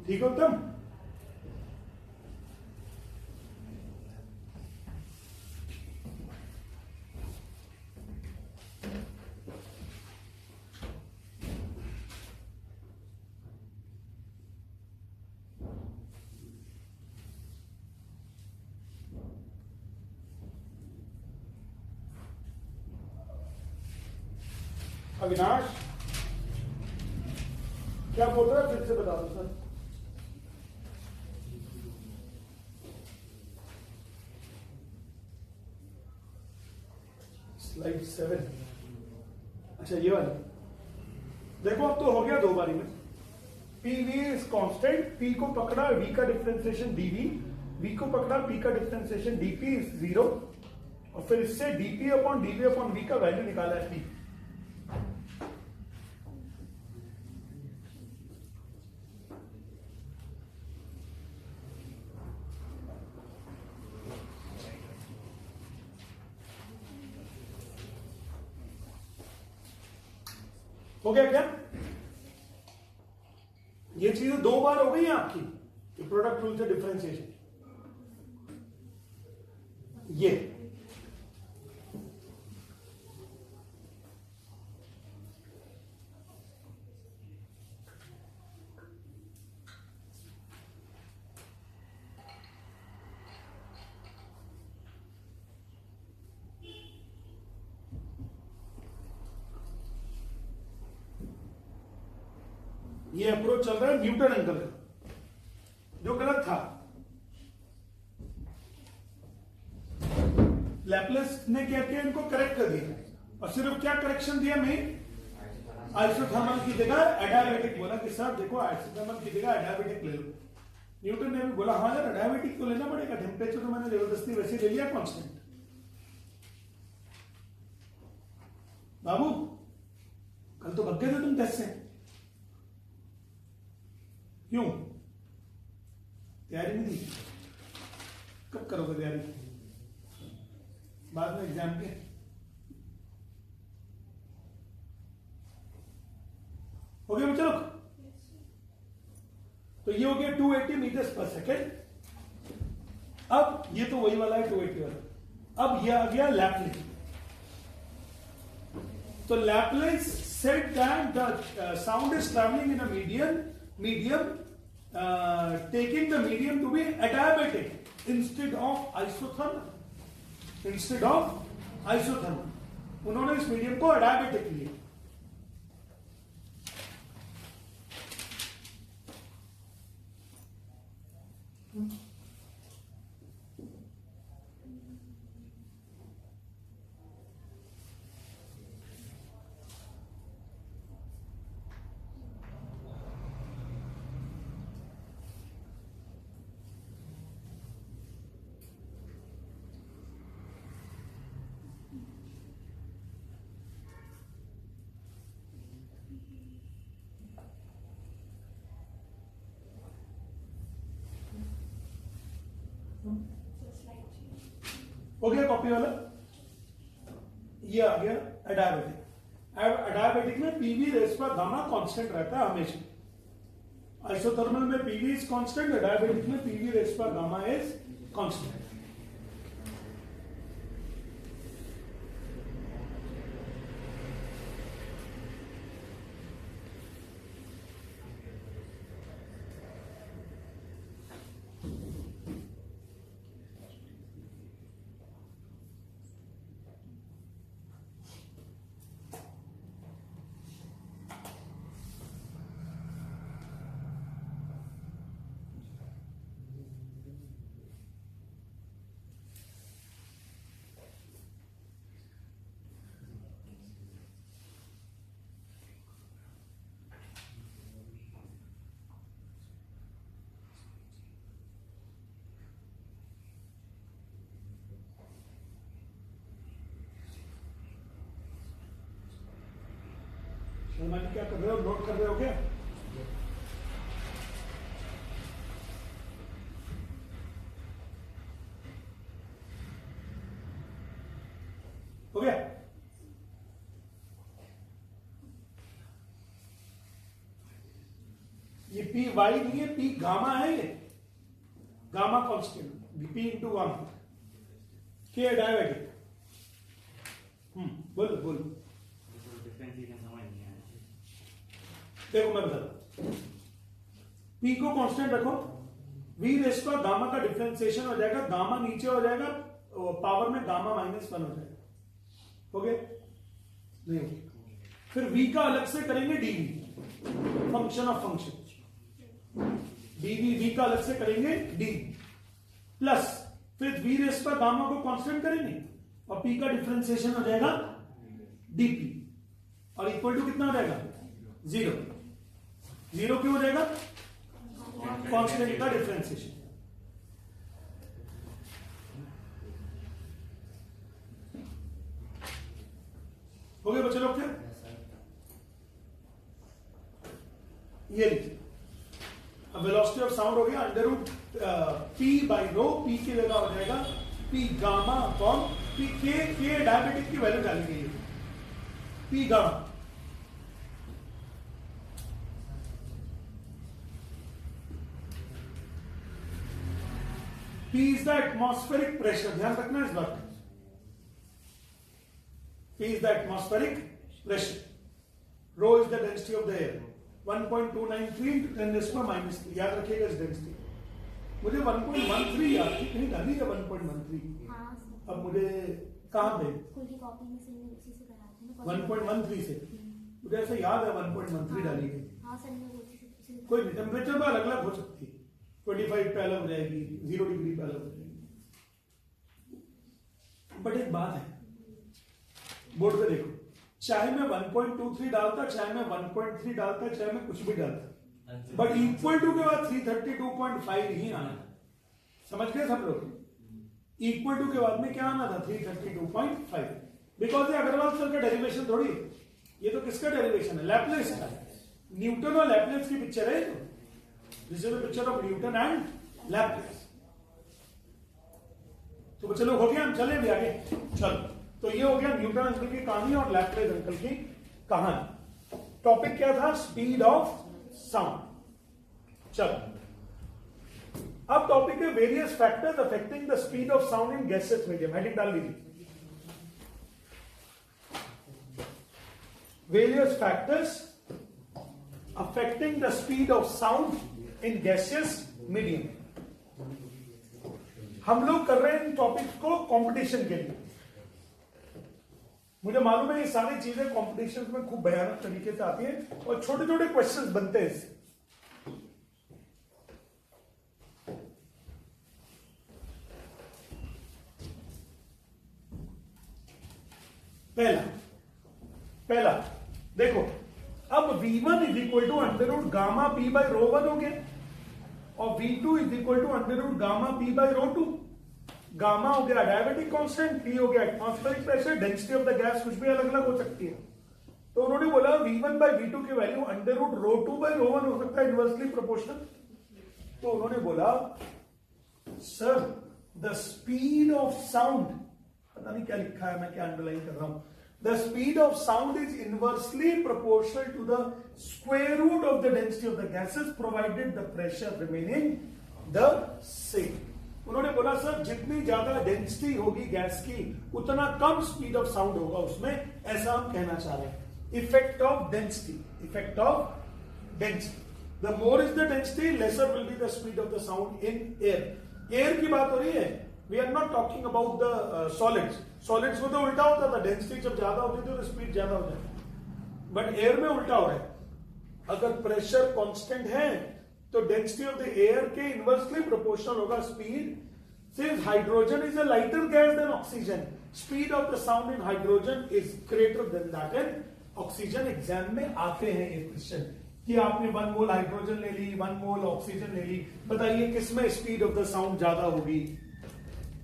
[SPEAKER 1] ठीक हो तुम? अविनाश क्या बोल रहा है, फिर से बता दो सर। स्लाइड 7। अच्छा ये वाली देखो, अब तो हो गया दो बारी में। P V is constant, P को पकड़ा, वी का डिफरेंशिएशन डीवी, वी को पकड़ा, पी का डिफरेंशिएशन डीपी इज 0, और फिर इससे dP upon DV upon V का वैल्यू निकाला है पी। हो गया क्या? ये चीजें दो बार हो गई आपकी, प्रोडक्ट रूल से डिफरेंशिएशन। ये ये अप्रोच चल रहा है न्यूटन एंगल का, जो गलत था। लैपलेस ने क्या किया, इनको करेक्ट कर दिया, और सिर्फ क्या करेक्शन दिया, मैं आइसोथर्मल की जगह एडायबेटिक बोला कि सर देखो आइसोथर्मल की जगह एडायबेटिक ले लो। न्यूटन ने भी बोला हाँ यार एडायबेटिक तो लेना पड़ेगा, टेम्परेचर तो मैंने जबरदस्ती वैसे ले लिया कांस्टेंट। बाबू कल तो भग गए थे तुम टेस्ट से, क्यों? तैयारी नहीं दी? कब करोगे तैयारी? बाद में एग्जाम के? हो गया बच्चों? तो ये हो गया 280 मीटर्स पर सेकेंड। अब ये तो वही वाला है 280 वाला। अब ये आ गया लैपलेस। तो Laplace said that the sound is traveling in a medium taking the medium to be adiabatic instead of isothermal। उन्होंने इस मीडियम को adiabatic लिया। हो गया कॉपी वाला, ये आ गया एडायबेटिक। एडियाबेटिक में पीवी रेस पर गामा कांस्टेंट रहता है हमेशा. आइसोथर्मल में पीवी इज कांस्टेंट, एडियाबेटिक में पीवी रेस पर gamma is constant. Sharma ji क्या कर रहे हो, नोट कर रहे हो क्या? हो गया? ये पी वाई नहीं है, पी गामा है. ये गामा कांस्टेंट पी इंटू 1 के डायवेटिक. बोलो बोलो. देखो मैं बताता, पी को कांस्टेंट रखो, वी रेस पर गामा का डिफरेंशिएशन हो जाएगा, गामा नीचे हो जाएगा, पावर में गामा -1 हो जाएगा. हो गया? नहीं हो गया. फिर वी का अलग से करेंगे dV, function of function. DV V का अलग से करेंगे डी प्लस फिर वी रेस पर गामा को कांस्टेंट करेंगे और पी का डिफरेंशिएशन हो जाएगा डीपी और इक्वल टू कितना हो जाएगा 0. 0 क्यों हो जाएगा? कांस्टेंट का डिफरेंशिएशन. हो गया बच्चे लोग? फिर ये लिखिए, अब वेलोसिटी ऑफ साउंड हो गया under root P by rho. P की जगह हो जाएगा P gamma upon P. K adiabatic की वैल्यू डाली गई है, P gamma. P is the atmospheric pressure. ध्यान रखना इस बात का. P is the atmospheric pressure. Rho is the density of the air. 1.293 into 10⁻³ याद रखिएगा इस डेंसिटी. मुझे 1.13 याद थी, कहीं डाली है 1.13. अब मुझे कहाँ पे? स्कूल की कॉपी में से उसी से करा थे. 1.13 से मुझे ऐसा याद है 1.13 डाली गई. हाँ सर, कोई नहीं, टेम्परेचर में अलग अलग हो सकती है. 25 पे अलग हो जाएगी, 0 डिग्री पे अलग हो जाएगी. बट एक बात है, बोर्ड पे देखो, चाहे मैं 1.23 डालता, चाहे मैं 1.3 डालता, चाहे मैं कुछ भी डालता, बट इक्वल टू के बाद 332.5 ही आना. समझ गए सब लोग? इक्वल टू के बाद में क्या आना था? 332.5. बिकॉज ये अग्रवाल सर का डेरिवेशन थोड़ी, ये तो किसका डेरिवेशन है? लैपलेस का. न्यूटन और लैपलेस की पिक्चर है. This is a picture of Newton and Laplace. तो चलो हो गया, हम चले भी आगे. चलो, तो ये हो गया न्यूटन अंकल की कहानी और लैप्लेस अंकल की कहानी. टॉपिक क्या था? Speed of sound. चलो, अब टॉपिक है various factors affecting the speed of sound in gaseous medium. Heading डाल लीजिए, various factors affecting the speed of sound in gaseous medium. हम लोग कर रहे हैं इन टॉपिक्स को कंपटीशन के लिए. मुझे मालूम है ये सारी चीजें कंपटीशन में खूब भयानक तरीके से आती है और छोटे छोटे क्वेश्चंस बनते हैं इससे. पहला देखो, अब V1 is equal to under root gamma P by rho 1 हो गया और V2 is equal to under root gamma P by rho 2. Gamma हो गया डायबिटिक कांस्टेंट, पी हो गया atmospheric pressure, density of the gas कुछ भी अलग अलग हो सकती है. तो उन्होंने बोला V1 बाई V2 की value under root rho 2 by rho 1 हो सकता है, इनवर्सली प्रोपोर्शनल. तो उन्होंने बोला sir the speed of sound, पता नहीं क्या लिखा है, मैं क्या अंडरलाइन कर रहा हूं, The speed of sound is inversely proportional to the square root of the density of the gases provided the pressure remaining the same. उन्होंने बोला सर जितनी ज्यादा डेंसिटी होगी गैस की उतना कम स्पीड ऑफ साउंड होगा उसमें, ऐसा हम कहना चाह रहे हैं. Effect of density, effect of density. The more is the density lesser will be the speed of the sound in air. Air की बात हो रही है, we are not talking about the solids. Solids में तो उल्टा होता था, डेंसिटी जब ज्यादा होती थी तो स्पीड ज्यादा हो जाती. बट एयर में उल्टा हो रहा है. अगर प्रेशर कांस्टेंट है तो डेंसिटी ऑफ द एयर के इनवर्सली प्रोपोर्शनल होगा speed. Since hydrogen is a lighter gas than oxygen, speed of the sound in hydrogen is greater than that in oxygen. Exam में आते हैं ये क्वेश्चन कि आपने 1 मोल हाइड्रोजन ले ली, 1 मोल ऑक्सीजन ले ली, बताइए किसमें स्पीड ऑफ द साउंड ज्यादा होगी.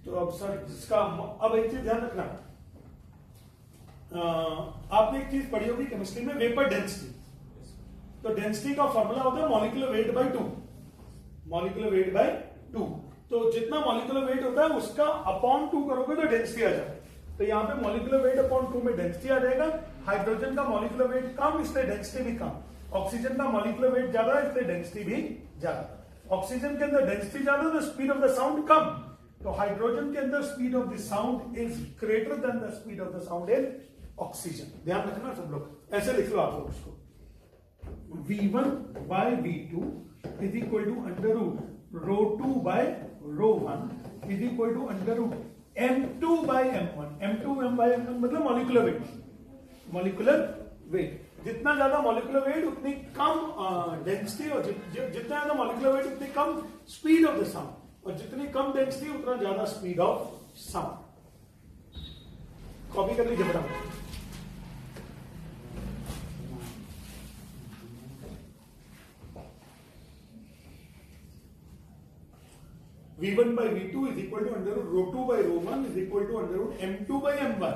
[SPEAKER 1] तो अब सर जिसका, अब एक चीज ध्यान रखना, आपने एक चीज पढ़ी होगी केमिस्ट्री में, वेपर डेंसिटी. तो डेंसिटी का फॉर्मूला होता है molecular weight by 2. Molecular weight by 2. तो जितना मॉलिक्यूलर वेट होता है उसका अपॉन 2 करोगे तो डेंसिटी आ जाता है. तो यहाँ पे मॉलिक्यूलर वेट अपॉन 2 में डेंसिटी आ जाएगा. हाइड्रोजन का मॉलिक्यूलर वेट कम, इसलिए डेंसिटी भी कम. ऑक्सीजन का मॉलिक्यूलर वेट ज्यादा है, इसलिए डेंसिटी भी ज्यादा. ऑक्सीजन के अंदर डेंसिटी ज्यादा तो स्पीड ऑफ द साउंड कम. तो हाइड्रोजन के अंदर speed of the sound is greater then the speed of the sound in oxygen. ध्यान रखना सब लोग, ऐसे लिख लो आप लोग उसको. V1 by V2 is equal to under root rho 2 by rho 1 is equal to under root M2 by M1. M2 by M1 मतलब मॉलिक्यूलर वेट. मॉलिक्यूलर वेट, जितना ज्यादा मॉलिक्यूलर वेट उतनी कम डेंसिटी, और जितना ज्यादा मॉलिक्यूलर वेट उतनी कम speed of the sound, और जितनी कम डेंसिटी उतना ज्यादा स्पीड ऑफ साउंड. कॉपी कर लीजिए फटाफट. V1 by V2 is equal to under root rho 2 by rho 1 is equal to under root M2 by M1.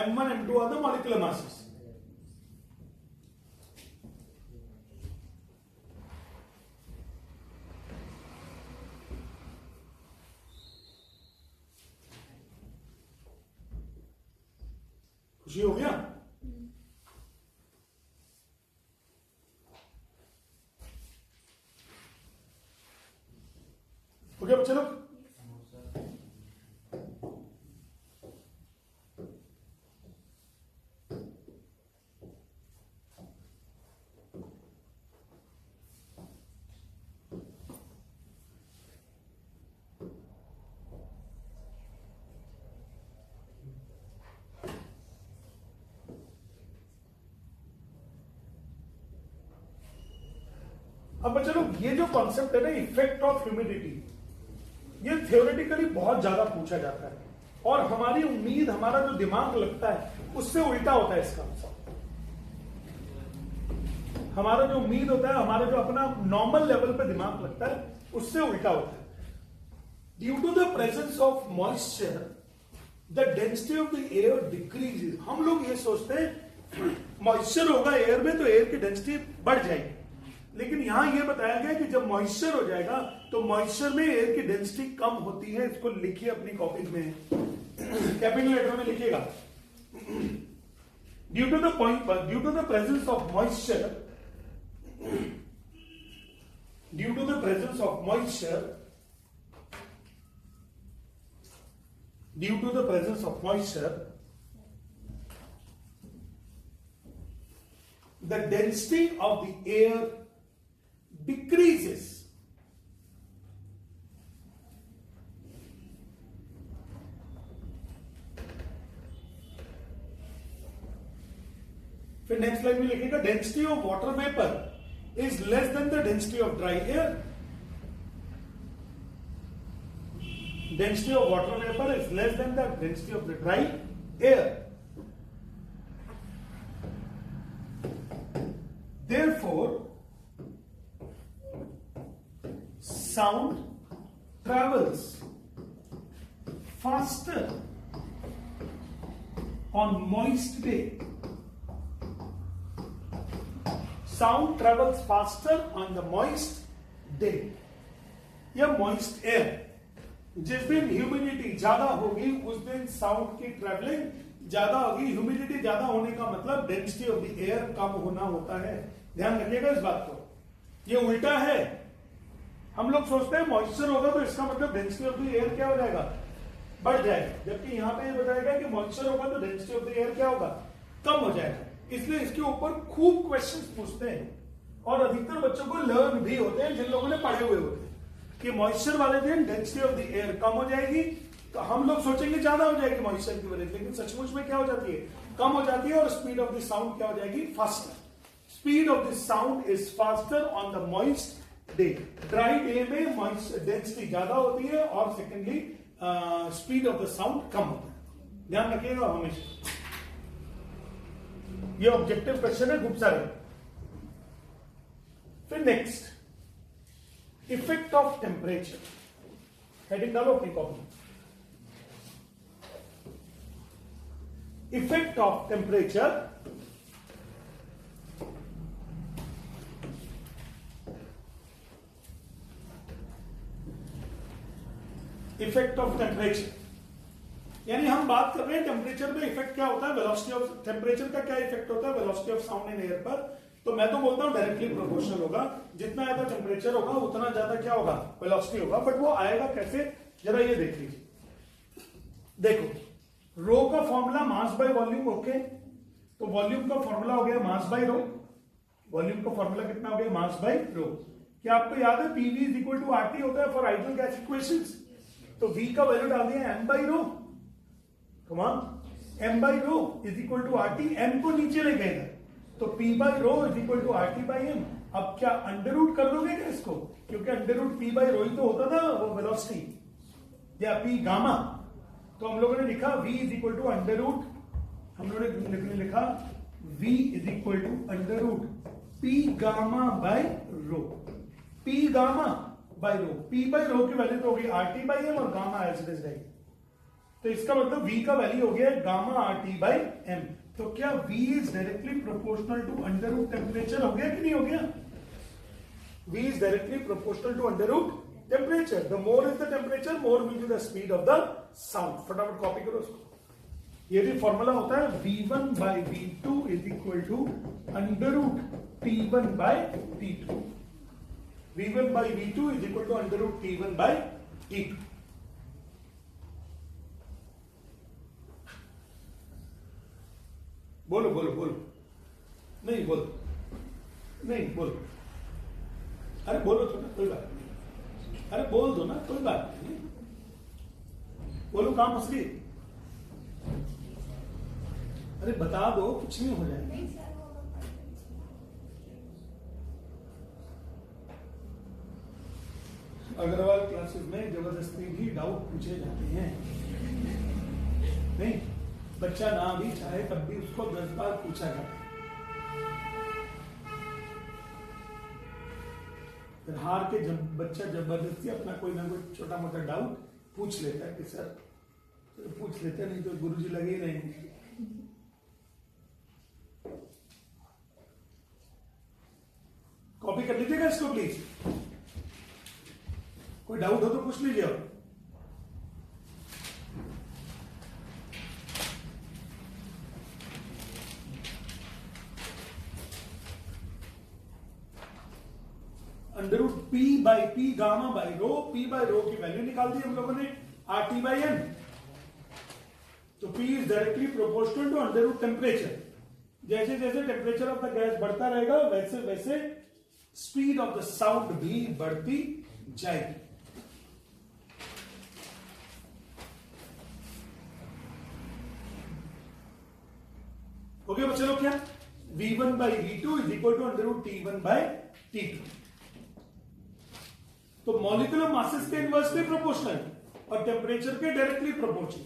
[SPEAKER 1] M1, M2 are the molecular masses. खुशी हो गया? ओके बच्चे लोग, अब बच्चे लोग ये जो कॉन्सेप्ट है ना इफेक्ट ऑफ ह्यूमिडिटी, ये थियोरेटिकली बहुत ज्यादा पूछा जाता है, और हमारी उम्मीद, हमारा जो दिमाग लगता है उससे उल्टा होता है इसका. हमारा जो उम्मीद होता है, हमारा जो अपना नॉर्मल लेवल पे दिमाग लगता है उससे उल्टा होता है. Due to the presence of moisture the density of the air decreases. हम लोग ये सोचते हैं मॉइस्चर होगा एयर में तो एयर की डेंसिटी बढ़ जाएगी, लेकिन यहां यह बताया गया कि जब मॉइस्चर हो जाएगा तो मॉइस्चर में एयर की डेंसिटी कम होती है. इसको लिखिए अपनी कॉपी में, कैपिटल लेटर में लिखिएगा. Due to the presence of moisture, due to the presence of moisture, due to the presence of moisture the density of the air decreases. फिर नेक्स्ट लाइन में लिखेगा density of water vapour is less than the density of dry air. Density of water vapour is less than the density of the dry air. Therefore, sound travels faster on moist day. Sound travels faster on the moist day. या moist air. जिस दिन humidity ज्यादा होगी उस दिन sound की travelling ज्यादा होगी, ह्यूमिडिटी ज्यादा होने का मतलब डेंसिटी ऑफ द एयर कम होना होता है। ध्यान रखिएगा इस बात को, ये उल्टा है। हम लोग सोचते हैं मॉइस्चर होगा तो इसका मतलब डेंसिटी ऑफ द एयर क्या हो जाएगा, बढ़ जाएगा, जबकि यहां पे ये बताएगा कि मॉइस्चर होगा तो डेंसिटी ऑफ द एयर क्या होगा, कम हो जाएगा। इसलिए इसके ऊपर खूब क्वेश्चंस पूछते हैं और अधिकतर बच्चों को लर्न भी होते हैं जिन लोगों ने पढ़े हुए होते हैं कि मॉइस्चर वाले दिन डेंसिटी ऑफ द एयर कम हो जाएगी, तो हम लोग सोचेंगे ज्यादा हो जाएगी मॉइस्चर की वजह से, लेकिन सचमुच में क्या हो जाती है, कम हो जाती है। और स्पीड ऑफ द साउंड क्या हो जाएगी, faster. Speed of the sound is faster on the moist day. Dry day में मॉइस्चर डेंसिटी ज्यादा होती है और secondly speed of the sound कम होता है। ध्यान रखिएगा हमेशा, ये ऑब्जेक्टिव क्वेश्चन है खूब सारे। फिर next, effect of temperature. Heading डालो अपनी copy, effect of temperature effect of temperature, यानी हम बात कर रहे हैं टेम्परेचर में इफेक्ट क्या होता है, वेलोसिटी ऑफ टेम्परेचर का क्या इफेक्ट होता है velocity of sound in air पर। तो मैं तो बोलता हूं डायरेक्टली प्रोपोर्शनल होगा, जितना ज्यादा टेम्परेचर होगा उतना ज्यादा क्या होगा, वेलोसिटी होगा। बट वो आएगा कैसे, जरा ये देख लीजिए। देखो रो का formula mass by volume, okay, तो वॉल्यूम का फॉर्मूला हो गया मास बाय रो। वॉल्यूम का फॉर्मूला कितना हो गया, मास बाय रो। क्या आपको याद है PV is equal to RT होता है फॉर आइडियल गैस इक्वेशंस, तो v का वैल्यू डाल दिया m by rho. Come on, m by rho is equal to RT, m को नीचे ले गए, तो p by rho is equal to RT by m। अब क्या अंडर रूट कर दोगे क्या इसको, क्योंकि under root p by rho ही तो होता था वो वेलोसिटी, या p गामा। तो हम लोगों ने लिखा v is equal to under root, हम लोगों ने लिखा v is equal to under root p gamma by rho. p gamma by rho, p by rho की वैल्यू तो होगी आर टी बाई एम और गामा एज इट इज रहेगी। तो इसका मतलब v का वैल्यू हो गया gamma R T by M. तो क्या v is directly proportional to under root temperature, हो गया कि नहीं हो गया? v is directly proportional to under root temperature. The more is the temperature more will be the speed of the sound. फटाफट copy करो उसको। ये भी फॉर्मूला होता है v1 by v2 is equal to under root t1 by t2। v1 by v2 is equal to under root t1 by t2। बोलो बोलो बोलो, नहीं बोलो, नहीं बोलो, अरे बोलो तो ना, कोई बात नहीं, अरे बोल दो ना, कोई बात नहीं, बोलो काम मसली, अरे बता दो, कुछ नहीं हो जाएगा। अग्रवाल क्लासेस में जबरदस्ती भी डाउट पूछे जाते हैं, नहीं बच्चा ना भी चाहे तब भी उसको 10 बार पूछा जाता है। फिर हार के जब बच्चा जबरदस्ती अपना कोई ना कोई छोटा मोटा डाउट पूछ लेता है कि सर तो पूछ लेते हैं, नहीं तो गुरुजी लगे ही रहेंगे। कॉपी कर लीजिएगा इसको प्लीज, कोई डाउट हो तो पूछ लीजिए। Under root P by P gamma by rho, P by rho की वैल्यू निकाल दी हम लोगों ने आर टी बाई एन। तो P is directly proportional to under root temperature. जैसे जैसे टेम्परेचर ऑफ द गैस बढ़ता रहेगा वैसे वैसे स्पीड ऑफ द साउंड भी बढ़ती जाएगी। ओके बच्चे लोग, क्या v1 by v2 is equal to under root t1 by t2। तो मॉलिक्यूलर मासेस के इनवर्सली प्रोपोर्शनल और टेम्परेचर के डायरेक्टली प्रोपोर्शनल।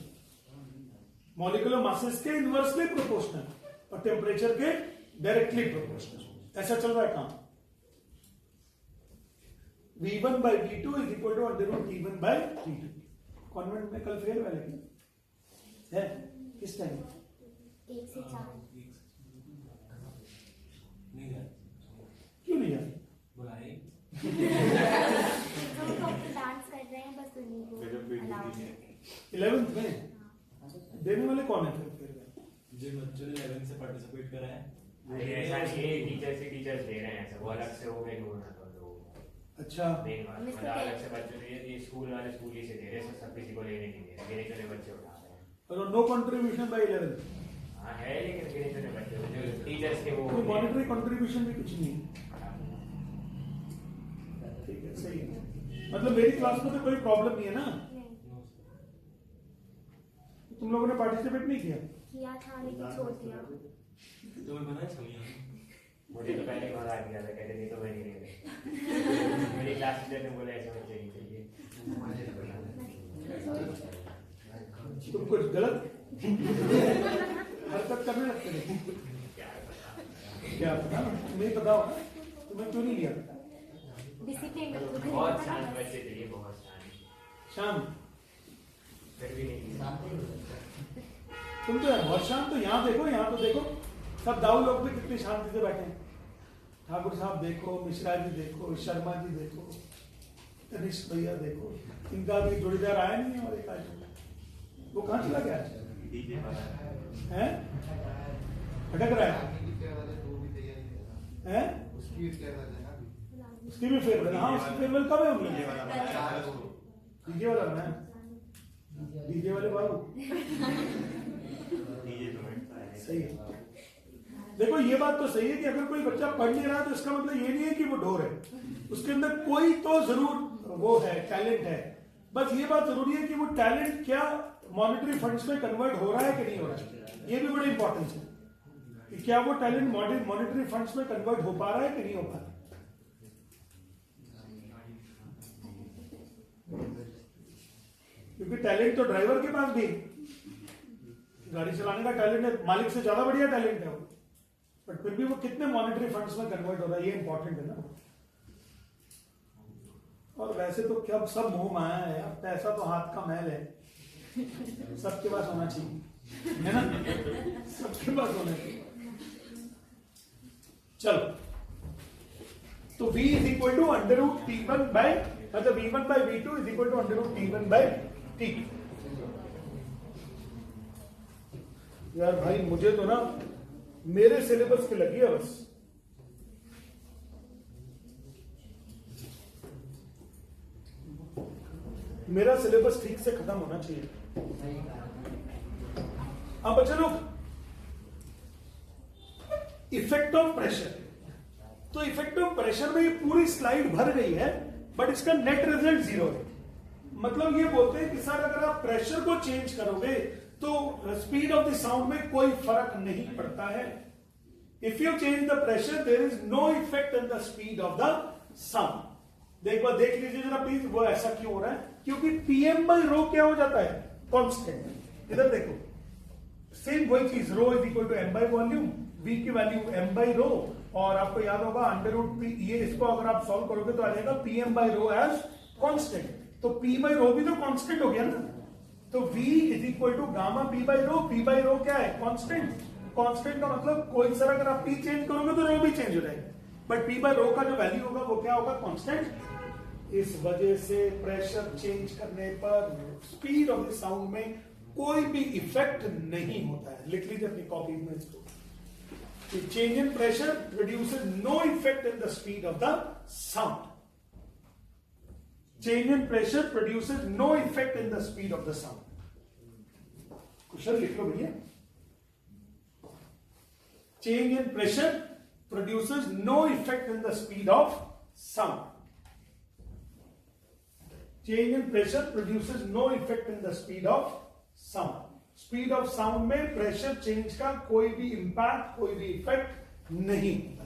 [SPEAKER 1] मॉलिक्यूलर मासेस के इनवर्सली प्रोपोर्शनल और टेम्परेचर के डायरेक्टली प्रोपोर्शनल। ऐसा चल रहा है काम। v1 by v2 is equal to under root t1 by t2। Convent में कल फेयर वाले है किस टाइम?
[SPEAKER 2] 1 से 4
[SPEAKER 3] नहीं है,
[SPEAKER 1] क्यों नहीं है?
[SPEAKER 3] बुलाए
[SPEAKER 2] डांस कर रहे हैं बस उन्हीं को अलाउ है।
[SPEAKER 1] 11th में देने वाले कौन है फिर?
[SPEAKER 3] पार्टिसिपेट करा है।
[SPEAKER 4] ऐसा नहीं है, टीचर्स दे रहे हैं ऐसा, वो अलग से हो गए ढूंढना तो लोग।
[SPEAKER 1] अच्छा
[SPEAKER 4] मेन बात मतलब अलग से बच्चों ने ये स्कूल वाले स्कूल ही से दे रहे हैं, सब किसी को लेने नहीं दे रहे, गिने चुने बच्चे उठा रहे हैं।
[SPEAKER 1] और नो कंट्रीब्यूशन बाय 11
[SPEAKER 4] हाँ है, लेकिन गिने चुने बच्चे जो टीचर्स के वो
[SPEAKER 1] कोई मॉनेटरी कंट्रीब्यूशन भी कुछ नहीं। ठीक है, सही है। मतलब मेरी क्लास में तो कोई प्रॉब्लम नहीं है ना? तुम लोगों ने पार्टिसिपेट नहीं किया?
[SPEAKER 2] किया था लेकिन छोड़ दिया।
[SPEAKER 3] तुम्हें पता है छमिया?
[SPEAKER 4] मुझे तो पहले मजा आ गया था, कहते नहीं तो मैं नहीं ले मेरी क्लास टीचर ने बोला ऐसे बच्चे नहीं चाहिए।
[SPEAKER 1] तुम कुछ गलत हरकत करने लगते थे क्या? पता ना, तुम्हें पता होगा, तुम्हें क्यों नहीं लिया?
[SPEAKER 2] डिसिप्लिन
[SPEAKER 4] बहुत शांत बच्चे थे ये, बहुत शांत।
[SPEAKER 1] शांत?
[SPEAKER 4] फिर भी नहीं।
[SPEAKER 1] तुम तो यार बहुत शांत। तो यहाँ तो देखो सब दाऊ लोग भी कितनी शांति से बैठे हैं। ठाकुर साहब देखो, मिश्रा जी देखो, शर्मा जी देखो, तनिष्क भैया देखो, इनका भी जोड़ीदार आया नहीं है। और एक आज वो कहाँ चला गया है? भटक रहा है? उसकी भी फेवरेट। हाँ, उसकी फेवरेट कब है? हमने डीजे वाला बना है, डीजे वाले बाबू सही है। देखो ये बात तो सही है कि अगर कोई बच्चा पढ़ नहीं रहा तो इसका मतलब ये नहीं है कि वो ढोर है, उसके अंदर कोई तो जरूर वो है, टैलेंट है। बस ये बात जरूरी है कि वो टैलेंट क्या मॉनेटरी फंड्स में कन्वर्ट हो रहा है कि नहीं हो रहा है। ये भी बड़ी इंपॉर्टेंस है कि क्या वो टैलेंट मॉनेटरी फंड्स में कन्वर्ट हो पा रहा है कि नहीं हो पा रहा है। क्योंकि टैलेंट तो ड्राइवर के पास भी, गाड़ी चलाने का टैलेंट है, मालिक से ज्यादा बढ़िया टैलेंट है वो, बट फिर भी वो कितने मॉनेटरी फंड्स में कन्वर्ट हो रहा है, ये इंपॉर्टेंट है ना। और वैसे तो क्या सब मोह माया है, अब पैसा तो हाथ का मैल है, सबके पास होना चाहिए, है ना? सबके पास होना चाहिए। चलो, तो v is equal to under root t1 by, मतलब v1 by v2 is equal to under root t1 by t। यार भाई मुझे तो ना मेरे सिलेबस पे लगी है बस। मेरा सिलेबस ठीक से खत्म होना चाहिए। अब बच्चे लोग, इफेक्ट ऑफ प्रेशर, तो इफेक्ट ऑफ प्रेशर में ये पूरी स्लाइड भर गई है, बट इसका नेट रिजल्ट 0 है। मतलब ये बोलते हैं कि सर अगर आप प्रेशर को चेंज करोगे तो स्पीड ऑफ द साउंड में कोई फर्क नहीं पड़ता है। If you change the pressure there is no effect in the speed of the sound. देख लीजिए जरा प्लीज, वो ऐसा क्यों हो रहा है? क्योंकि पीएम बाई रो क्या हो जाता है? कांस्टेंट। इधर देखो, सेम वही चीज, rho is equal to M by volume, V की वैल्यू एम बाई रो, और आपको याद होगा अंडर रूट पी, ये इसको अगर आप सॉल्व करोगे तो आ जाएगा P M by rho as constant. तो पी बाई रो भी तो कांस्टेंट हो गया ना। तो v is equal to gamma P by rho. P by rho क्या है? कांस्टेंट। कांस्टेंट का मतलब कोई सर अगर आप p चेंज करोगे तो रो भी चेंज हो जाएगा, बट p बाई रो का जो वैल्यू होगा वो क्या होगा? कांस्टेंट। इस वजह से प्रेशर चेंज करने पर स्पीड ऑफ द साउंड में कोई भी इफेक्ट नहीं होता है। लिख लीजिए अपनी कॉपी में इसको, change in pressure produces no effect in the speed of the sound. Change in pressure produces no effect in the speed of the sound. Question लिख लो भैया। Change in pressure produces no effect in the speed of sound. Change in pressure produces no effect in the speed of sound. Speed of sound में pressure change का कोई भी impact, कोई भी effect नहीं होता।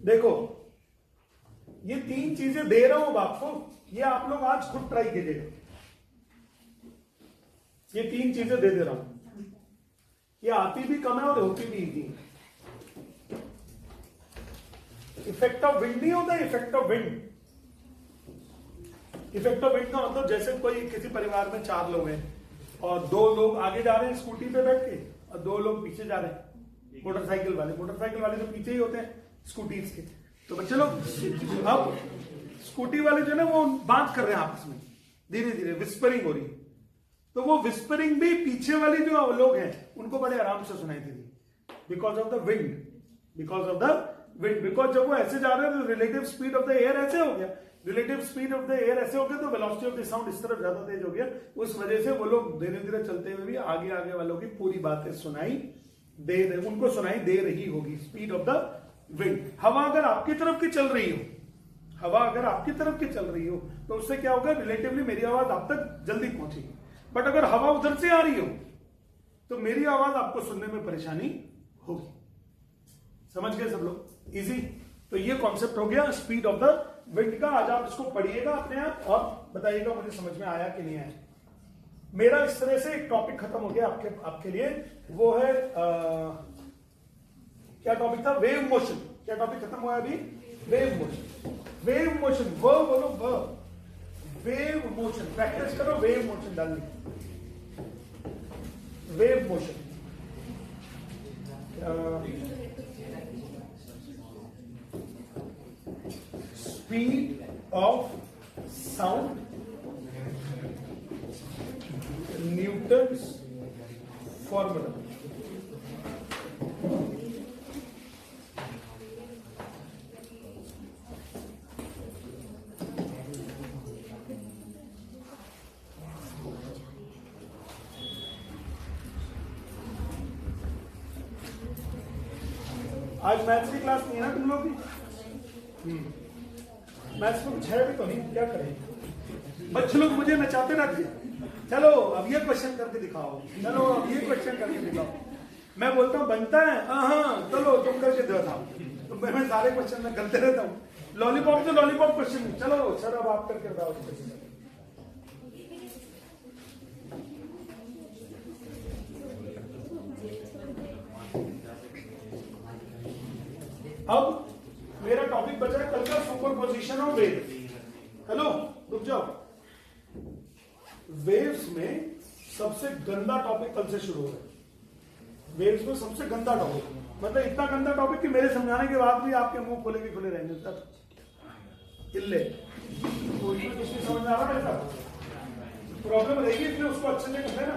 [SPEAKER 1] देखो ये 3 चीजें दे रहा हूं आपको, ये आप लोग आज खुद ट्राई कीजिएगा। ये 3 चीजें दे रहा हूं, ये आती भी कम है और होती भी इजी है। इफेक्ट ऑफ विंड नहीं होता, effect of wind. Effect of wind का मतलब जैसे कोई किसी परिवार में 4 लोग हैं और 2 लोग आगे जा रहे हैं स्कूटी पे बैठ के और 2 लोग पीछे जा रहे हैं, मोटरसाइकिल वाले तो पीछे ही होते हैं स्कूटीज के। तो बच्चे लोग अब स्कूटी वाले जो है ना वो बात कर रहे हैं आपस में, धीरे धीरे विस्परिंग हो रही है। तो वो विस्परिंग भी पीछे वाले जो लोग हैं उनको बड़े आराम से सुनाई देती, because of the wind, because of the wind. Because जब वो ऐसे जा रहे हैं तो relative speed of the air ऐसे हो गया, relative speed of the air ऐसे हो गया तो वेलोसिटी ऑफ द साउंड इस तरफ ज्यादा तेज हो गया। उस वजह से वो लोग धीरे धीरे चलते हुए भी आगे आगे वालों की पूरी बातें सुनाई दे रहे, उनको सुनाई दे रही होगी। Speed of the wind. हवा अगर आपकी तरफ की चल रही हो, हवा अगर आपकी तरफ की चल रही हो तो उससे क्या होगा, रिलेटिवली मेरी आवाज आप तक जल्दी पहुंचेगी। बट अगर हवा उधर से आ रही हो तो मेरी आवाज आपको सुनने में परेशानी होगी। समझ गए सब लोग? इजी। तो ये कॉन्सेप्ट हो गया स्पीड ऑफ द विंड का। आज आप इसको पढ़िएगा अपने आप और बताइएगा मुझे समझ में आया कि नहीं आया। मेरा इस तरह से एक टॉपिक खत्म हो गया आपके लिए। वो है क्या टॉपिक था? Wave motion. क्या टॉपिक खत्म हुआ अभी? Wave motion. वेव मोशन, वो बोलो वो वेव मोशन। प्रैक्टिस करो वेव मोशन डालने। Wave motion speed of sound, Newton's formula. आज मैथ्स की क्लास नहीं है ना तुम लोग की? मैथ्स में कुछ है भी तो नहीं, क्या करें? बच्चे लोग मुझे नचाते रहते हैं, चलो अब ये क्वेश्चन करके दिखाओ, चलो अब ये क्वेश्चन करके दिखाओ। मैं बोलता हूँ बनता है, हाँ चलो तुम करके दिखाओ। तो मैं सारे क्वेश्चन में करते रहता हूँ। लॉलीपॉप तो लॉलीपॉप क्वेश्चन, चलो सर अब आप करके बताओ। अब मेरा टॉपिक बचा है कल का सुपरपोजिशन ऑफ वेव। हेलो रुक जाओ। वेव्स में सबसे गंदा टॉपिक कल से शुरू हो रहा है। वेव्स में सबसे गंदा टॉपिक, मतलब इतना गंदा टॉपिक कि मेरे समझाने के बाद भी आपके मुंह खोले के खुले रहेंगे तक इल्ले। तो इसमें कुछ नहीं समझ में आ रहा है, प्रॉब्लम रहेगी, इसलिए उसको अच्छे से करना ना।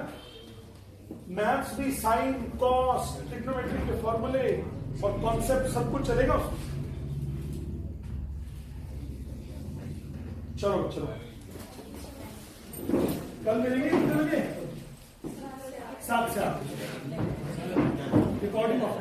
[SPEAKER 1] मैथ्स भी साइन कॉस ट्रिग्नोमेट्री के फॉर्मूले और कॉन्सेप्ट सब कुछ चलेगा उसमें। चलो चलो कल मिलेंगे कितने बजे? 7 से 8। Recording of